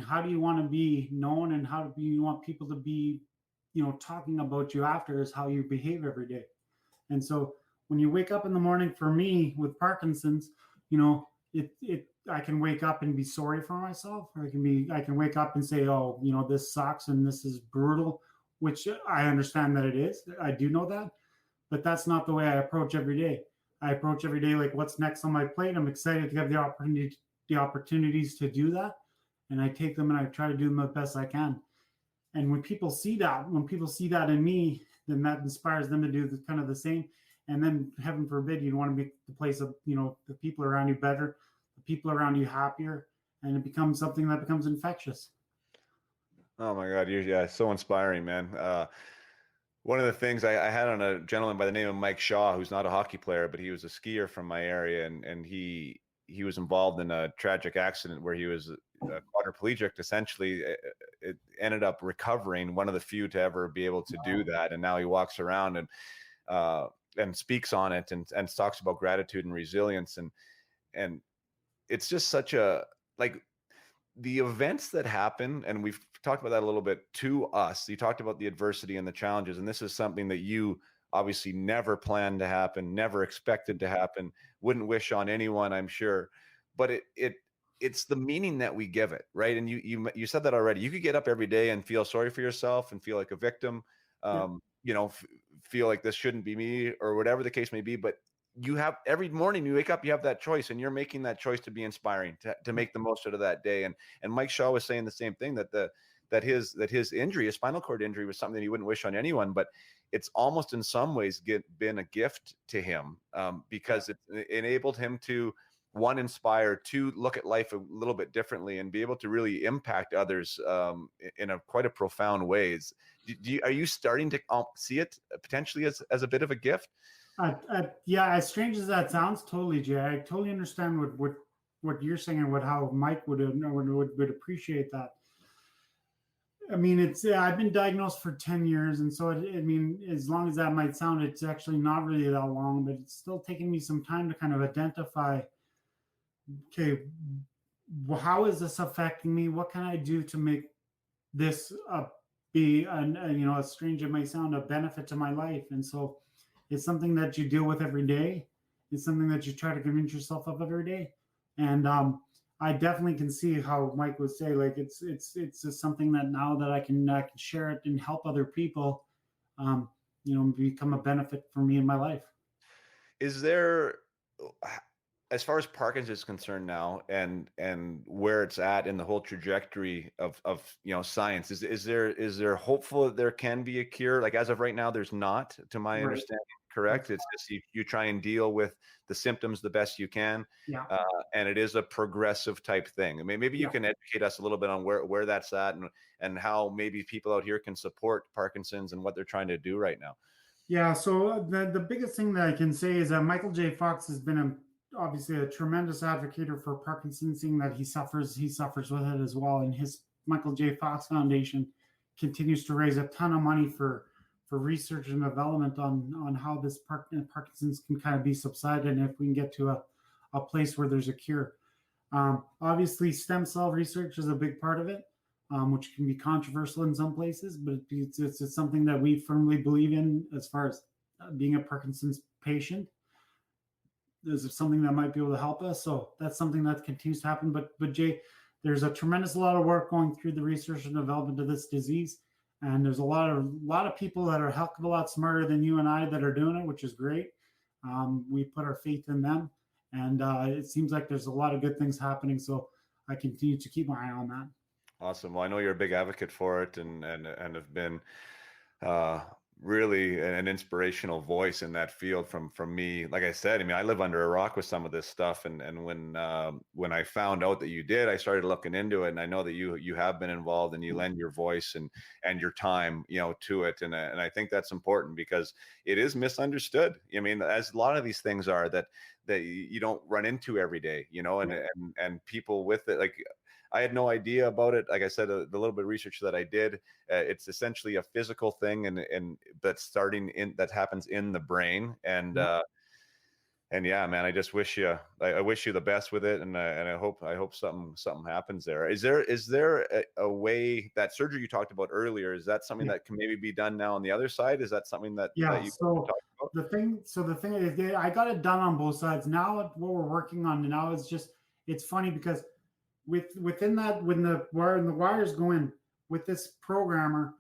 how do you want to be known, and how do you want people to be, talking about you after, is how you behave every day. And so when you wake up in the morning, for me with Parkinson's, I can wake up and be sorry for myself, or I can wake up and say, oh, this sucks and this is brutal, which I understand that it is. I do know that, but that's not the way I approach every day. I approach every day like, what's next on my plate? I'm excited to have the opportunities to do that, and I take them and I try to do them the best I can. And when people see that in me, then that inspires them to do the same. And then, heaven forbid, you want to make the place of the people around you better, the people around you happier, and it becomes something that becomes infectious. Oh my God, you're so inspiring, man. One of the things I had on a gentleman by the name of Mike Shaw, who's not a hockey player, but he was a skier from my area, and he was involved in a tragic accident where he was a quadriplegic. Essentially, it ended up recovering, one of the few to ever be able to do that, and now he walks around and speaks on it and talks about gratitude and resilience, and it's just such a, like, the events that happen, and we've talked about that a little bit, to us. You talked about the adversity and the challenges, and this is something that you obviously never planned to happen, never expected to happen, wouldn't wish on anyone, I'm sure. But it's the meaning that we give it, right? And you said that already. You could get up every day and feel sorry for yourself and feel like a victim, feel like this shouldn't be me, or whatever the case may be. But you have, every morning you wake up, you have that choice, and you're making that choice to be inspiring, to make the most out of that day. And Mike Shaw was saying the same thing, that his injury, his spinal cord injury, was something that he wouldn't wish on anyone, but it's almost in some ways been a gift to him, because it enabled him to, one, inspire, two, look at life a little bit differently, and be able to really impact others in quite a profound ways. Are you starting to see it potentially as a bit of a gift? Yeah, as strange as that sounds, totally, Jay. I totally understand what you're saying, and how Mike would appreciate that. I've been diagnosed for 10 years, and so as long as that might sound, it's actually not really that long, but it's still taking me some time to kind of identify, okay, how is this affecting me? What can I do to make this be, as strange as it may sound, a benefit to my life? And so it's something that you deal with every day. It's something that you try to convince yourself of every day. And I definitely can see how Mike would say, like, it's just something that now that I can share it and help other people, um, become a benefit for me in my life. Is there, as far as Parkinson's is concerned now, and where it's at in the whole trajectory of science, is there hopeful that there can be a cure? Like, as of right now, there's not, to my Right. understanding. Correct. That's It's just you try and deal with the symptoms the best you can, Yeah. and it is a progressive type thing. I mean, maybe you Yeah. can educate us a little bit on where that's at, and how maybe people out here can support Parkinson's and what they're trying to do right now. Yeah. So the biggest thing that I can say is that Michael J. Fox has been obviously a tremendous advocate for Parkinson's, seeing that he suffers with it as well. And his Michael J. Fox Foundation continues to raise a ton of money for research and development on how this Parkinson's can kind of be subsided, and if we can get to a place where there's a cure. Obviously, stem cell research is a big part of it, which can be controversial in some places, but it's something that we firmly believe in as far as being a Parkinson's patient. There's something that might be able to help us. So that's something that continues to happen. But Jay, there's a tremendous lot of work going through the research and development of this disease. And there's a lot of people that are a heck of a lot smarter than you and I that are doing it, which is great. We put our faith in them, and it seems like there's a lot of good things happening. So I continue to keep my eye on that. Awesome. Well, I know you're a big advocate for it, and have been really an inspirational voice in that field from me. Like I said, I mean, I live under a rock with some of this stuff, and when I found out that you did, I started looking into it, and I know that you have been involved, and you lend your voice and your time, to it, and I think that's important because it is misunderstood. I mean, as a lot of these things are that you don't run into every day, and people with it, like, I had no idea about it. Like I said, the little bit of research that I did, it's essentially a physical thing, and that happens in the brain. And yeah, man, I just wish you the best with it, and I hope something happens there. Is there a way, that surgery you talked about earlier, is that something that can maybe be done now on the other side? Is that something that you so talked about? the thing is, I got it done on both sides. Now what we're working on now is just, it's funny because within that, when the wires go in with this programmer,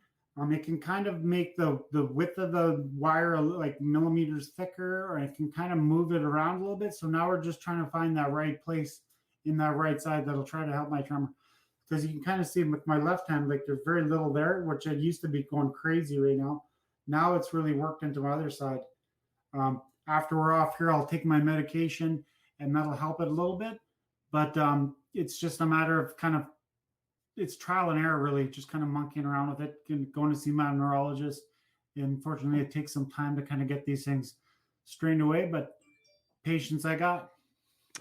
it can kind of make the width of the wire like millimeters thicker, or it can kind of move it around a little bit. So now we're just trying to find that right place in that right side that'll try to help my tremor. Because you can kind of see with my left hand, like there's very little there, which I used to be going crazy right now. Now it's really worked into my other side. After we're off here, I'll take my medication, and that'll help it a little bit. But it's just a matter of it's trial and error, really, just kind of monkeying around with it, going to see my neurologist. And unfortunately, it takes some time to kind of get these things straightened away, but patience I got.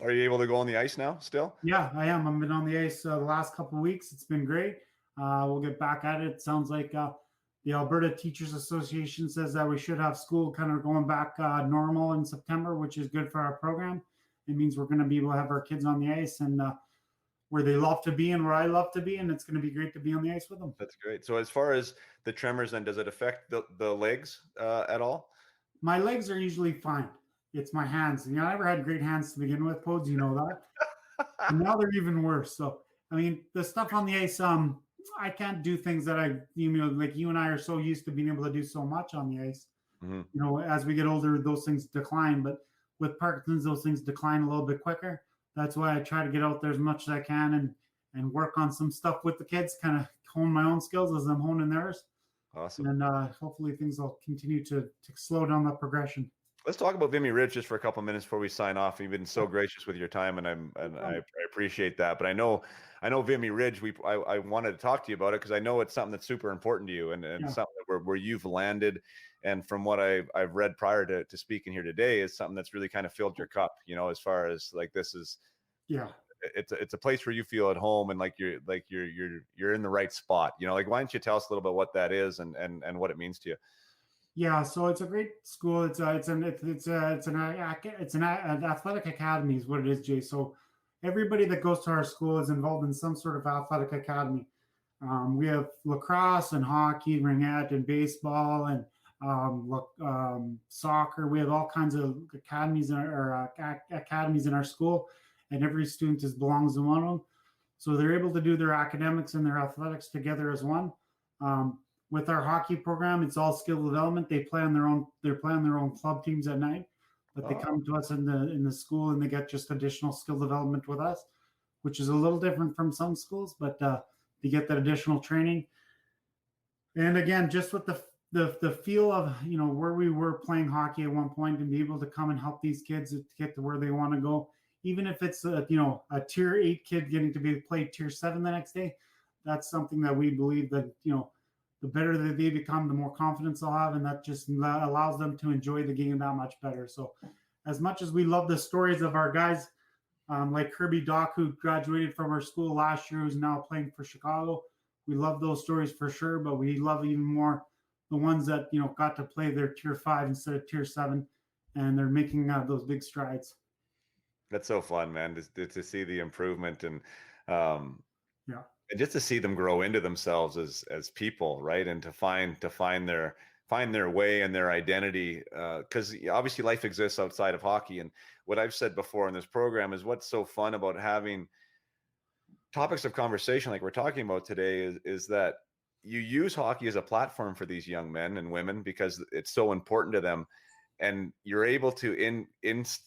Are you able to go on the ice now still? Yeah, I am. I've been on the ice the last couple of weeks. It's been great. We'll get back at it. It sounds like the Alberta Teachers Association says that we should have school kind of going back normal in September, which is good for our program. It means we're going to be able to have our kids on the ice and where they love to be and where I love to be, and it's going to be great to be on the ice with them. That's great. So as far as the tremors, then, does it affect the legs at all? My legs are usually fine. It's my hands. I never had great hands to begin with, Podes, you know that. And now they're even worse. So, I mean, the stuff on the ice, I can't do things that like you and I are so used to being able to do so much on the ice. Mm-hmm. As we get older, those things decline, but with Parkinson's, those things decline a little bit quicker. That's why I try to get out there as much as I can and work on some stuff with the kids, kind of hone my own skills as I'm honing theirs. Awesome. And hopefully things will continue to slow down the progression. Let's talk about Vimy Ridge just for a couple of minutes before we sign off. You've been so gracious with your time, and I appreciate that. But I know Vimy Ridge. I wanted to talk to you about it because I know it's something that's super important to you, and something where you've landed. And from what I've read prior to speaking here today, is something that's really kind of filled your cup. As far as like this is, it's a place where you feel at home, and like you're in the right spot. Like, why don't you tell us a little bit what that is and what it means to you? Yeah, so it's a great school. It's an athletic academy is what it is, Jay. So everybody that goes to our school is involved in some sort of athletic academy. We have lacrosse and hockey, ringette and baseball and soccer. We have all kinds of academies in our school, and every student belongs in one of them. So they're able to do their academics and their athletics together as one. With our hockey program, it's all skill development. They play on their own. They're playing their own club teams at night, but they come to us in the school and they get just additional skill development with us, which is a little different from some schools, but they get that additional training. And again, just with the feel of, you know, where we were playing hockey at one point and be able to come and help these kids to get to where they want to go, even if it's a tier 8 kid getting to play tier 7 the next day, that's something that we believe that, you know, the better that they become, the more confidence they'll have, and that just allows them to enjoy the game that much better. So as much as we love the stories of our guys, like Kirby Doc, who graduated from our school last year, who's now playing for Chicago, we love those stories for sure, but we love even more the ones that, you know, got to play their tier 5 instead of tier 7, and they're making those big strides. That's so fun, man, to see the improvement and yeah. And just to see them grow into themselves as people, right? And to find their way and their identity, because obviously life exists outside of hockey. And what I've said before in this program is what's so fun about having topics of conversation like we're talking about today is that you use hockey as a platform for these young men and women because it's so important to them. And you're able to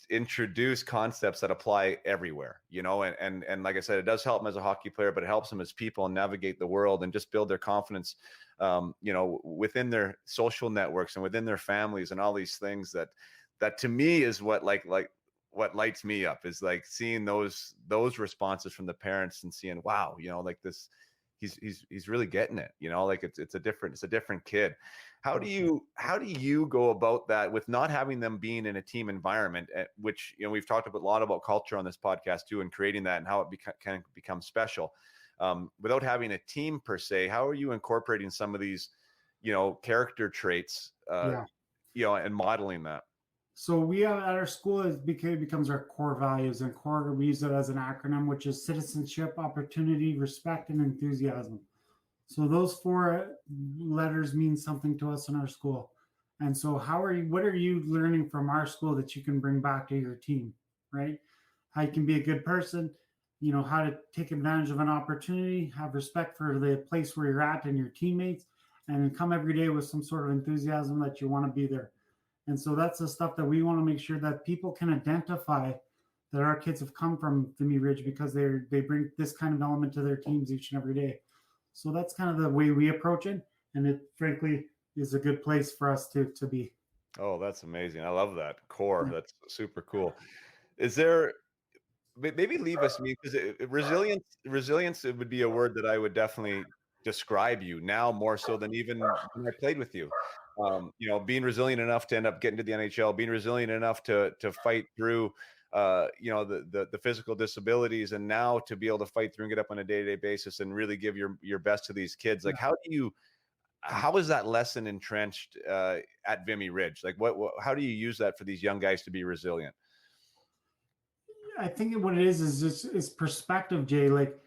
introduce concepts that apply everywhere, you know, and like I said, it does help them as a hockey player, but it helps them as people and navigate the world and just build their confidence, you know, within their social networks and within their families and all these things that to me is what what lights me up is like seeing those responses from the parents and seeing, wow, you know, like this, he's really getting it, you know, like it's a different kid. How do you go about that with not having them being in a team environment, which, you know, we've talked a lot about culture on this podcast too, and creating that and how it can become special without having a team per se? How are you incorporating some of these, you know, character traits, you know, and modeling that? So we have at our school, it becomes our core values, and core, we use it as an acronym, which is citizenship, opportunity, respect, and enthusiasm. So those 4 letters mean something to us in our school. And so what are you learning from our school that you can bring back to your team, right? How you can be a good person, you know, how to take advantage of an opportunity, have respect for the place where you're at and your teammates, and come every day with some sort of enthusiasm that you want to be there. And so that's the stuff that we want to make sure that people can identify that our kids have come from Vimy Ridge because they bring this kind of element to their teams each and every day. So that's kind of the way we approach it. And it frankly is a good place for us to be. Oh, that's amazing. I love that core. Yeah. That's super cool. Is there, maybe leave us, because resilience, it would be a word that I would definitely describe you now more so than even when I played with you. You know, being resilient enough to end up getting to the NHL, being resilient enough to fight through, you know, the physical disabilities, and now to be able to fight through and get up on a day-to-day basis and really give your best to these kids. Like, how is that lesson entrenched at Vimy Ridge? Like, how do you use that for these young guys to be resilient? I think what it is perspective, Jay. Like,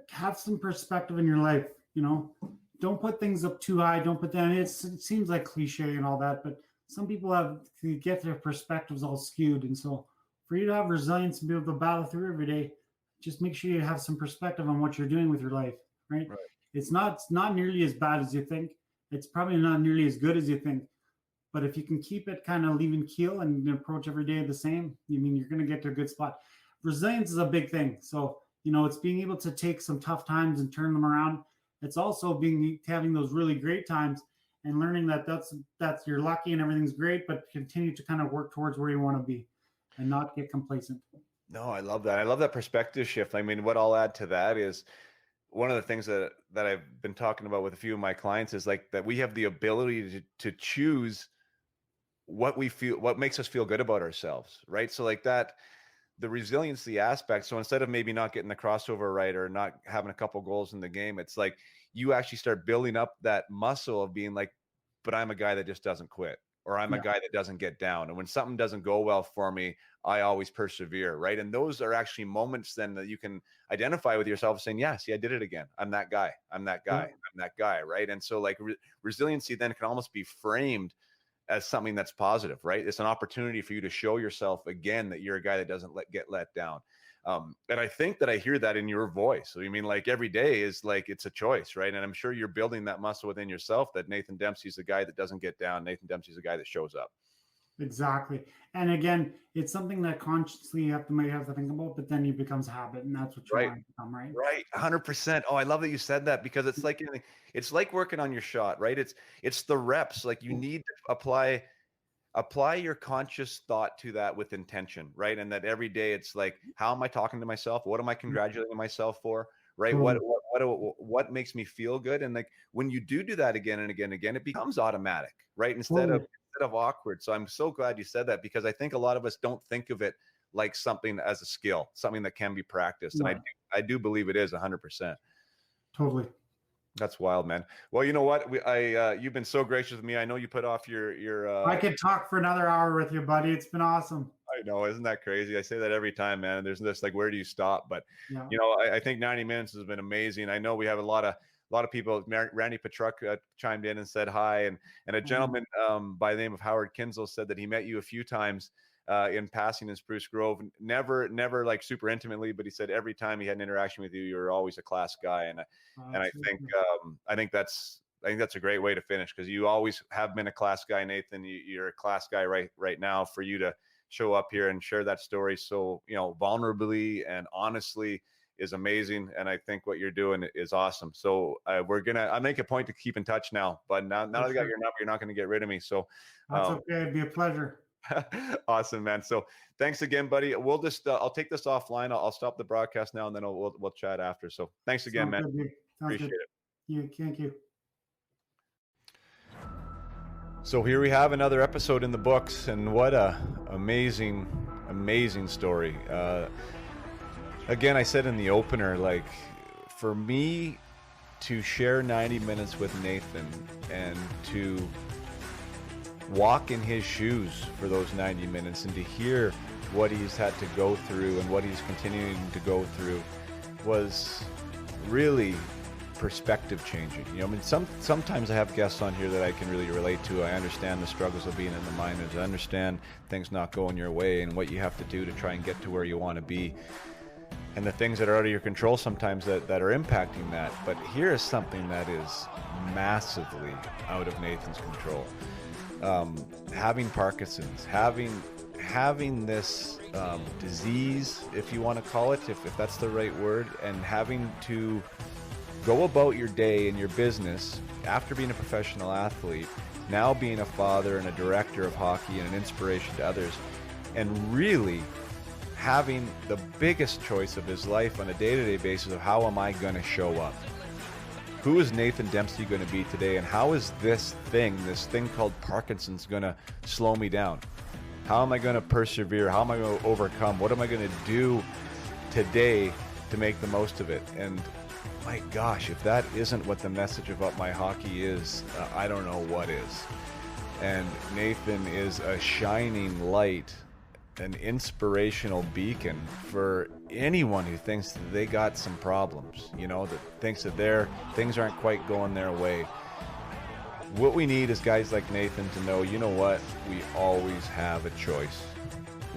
have some perspective in your life, you know. Don't put things up too high. Don't put them. It seems like cliche and all that, but some people get their perspectives all skewed. And so for you to have resilience and be able to battle through every day, just make sure you have some perspective on what you're doing with your life, right? It's not nearly as bad as you think. It's probably not nearly as good as you think. But if you can keep it kind of even keel and approach every day the same, I mean, you're going to get to a good spot. Resilience is a big thing. So, you know, it's being able to take some tough times and turn them around. It's also having those really great times and learning that's you're lucky and everything's great, but continue to kind of work towards where you want to be and not get complacent. No, I love that. I love that perspective shift. I mean, what I'll add to that is one of the things that I've been talking about with a few of my clients is like that we have the ability to choose what we feel, what makes us feel good about ourselves, right? So like that, the resiliency aspect. So instead of maybe not getting the crossover right or not having a couple goals in the game, it's like you actually start building up that muscle of being like, but I'm a guy that just doesn't quit, or I'm a guy that doesn't get down. And when something doesn't go well for me, I always persevere, right? And those are actually moments then that you can identify with yourself saying, yeah, see, I did it again. I'm that guy. I'm that guy. I'm that guy, right? And so like resiliency then can almost be framed as something that's positive, right? It's an opportunity for you to show yourself again that you're a guy that doesn't get let down. And I think that I hear that in your voice. So you mean like every day is like, it's a choice, right? And I'm sure you're building that muscle within yourself that Nathan Dempsey's the guy that doesn't get down. Nathan Dempsey's the guy that shows up. Exactly. And again, it's something that consciously you might have to think about, but then it becomes habit, and that's what you want to become, right? Right. 100%. Oh, I love that you said that, because it's like working on your shot, right? It's the reps. Like you need to apply your conscious thought to that with intention, right? And that every day it's like, how am I talking to myself? What am I congratulating myself for? Right. What makes me feel good? And like when you do that again and again and again, it becomes automatic, right? Instead of awkward. So I'm so glad you said that, because I think a lot of us don't think of it like something as a skill, something that can be practiced. And I do believe it is 100%. Totally. That's wild, man. Well, you know what? You've been so gracious with me. I know you put off your I could talk for another hour with you, buddy. It's been awesome. I know. Isn't that crazy? I say that every time, man. There's this like, where do you stop? But you know, I think 90 minutes has been amazing. I know we have a lot of people. Randy Petruk chimed in and said hi, and a gentleman by the name of Howard Kinsel said that he met you a few times in passing in Spruce Grove. Never like super intimately, but he said every time he had an interaction with you, you're always a class guy. And I think that's a great way to finish, because you always have been a class guy, Nathan. You're a class guy right now. For you to show up here and share that story so, you know, vulnerably and honestly is amazing. And I think what you're doing is awesome. So I make a point to keep in touch now, but now that I got your number, you're not going to get rid of me. So that's okay. It'd be a pleasure. Awesome, man. So thanks again, buddy. We'll just, I'll take this offline. I'll stop the broadcast now, and then we'll chat after. So thanks again, man. Appreciate it. Thank you. So here we have another episode in the books, and what a amazing story. Again, I said in the opener, like, for me to share 90 minutes with Nathan and to walk in his shoes for those 90 minutes and to hear what he's had to go through and what he's continuing to go through was really perspective changing. You know, I mean, sometimes I have guests on here that I can really relate to. I understand the struggles of being in the minors. I understand things not going your way and what you have to do to try and get to where you want to be, and the things that are out of your control sometimes that are impacting that. But here is something that is massively out of Nathan's control. Having Parkinson's, having this disease, if you want to call it, if that's the right word, and having to go about your day and your business after being a professional athlete, now being a father and a director of hockey and an inspiration to others, and really having the biggest choice of his life on a day-to-day basis of how am I going to show up? Who is Nathan Dempsey going to be today? And how is this thing called Parkinson's going to slow me down? How am I going to persevere? How am I going to overcome? What am I going to do today to make the most of it? And my gosh, if that isn't what the message of Up My Hockey is, I don't know what is. And Nathan is a shining light, an inspirational beacon for anyone who thinks that they got some problems, you know, that thinks that their things aren't quite going their way. What we need is guys like Nathan to know, you know what, we always have a choice.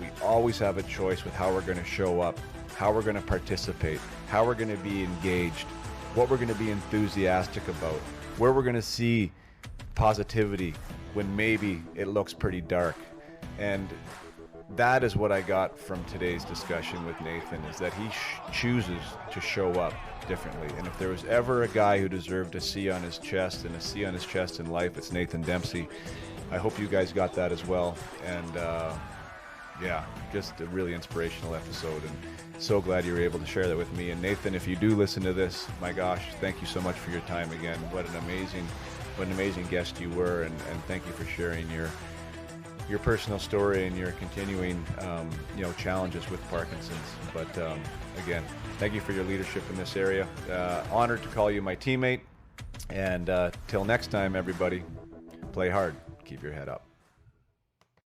We always have a choice with how we're going to show up, how we're going to participate, how we're going to be engaged, what we're going to be enthusiastic about, where we're going to see positivity when maybe it looks pretty dark. And that is what I got from today's discussion with Nathan, is that he chooses to show up differently. And if there was ever a guy who deserved a C on his chest and a C on his chest in life, it's Nathan Dempsey. I hope you guys got that as well. And yeah, just a really inspirational episode, and so glad you were able to share that with me. And Nathan, if you do listen to this, my gosh, thank you so much for your time again. What an amazing guest you were, and thank you for sharing your personal story and your continuing challenges with Parkinson's. But again, thank you for your leadership in this area. Honored to call you my teammate. And till next time, everybody, play hard, keep your head up.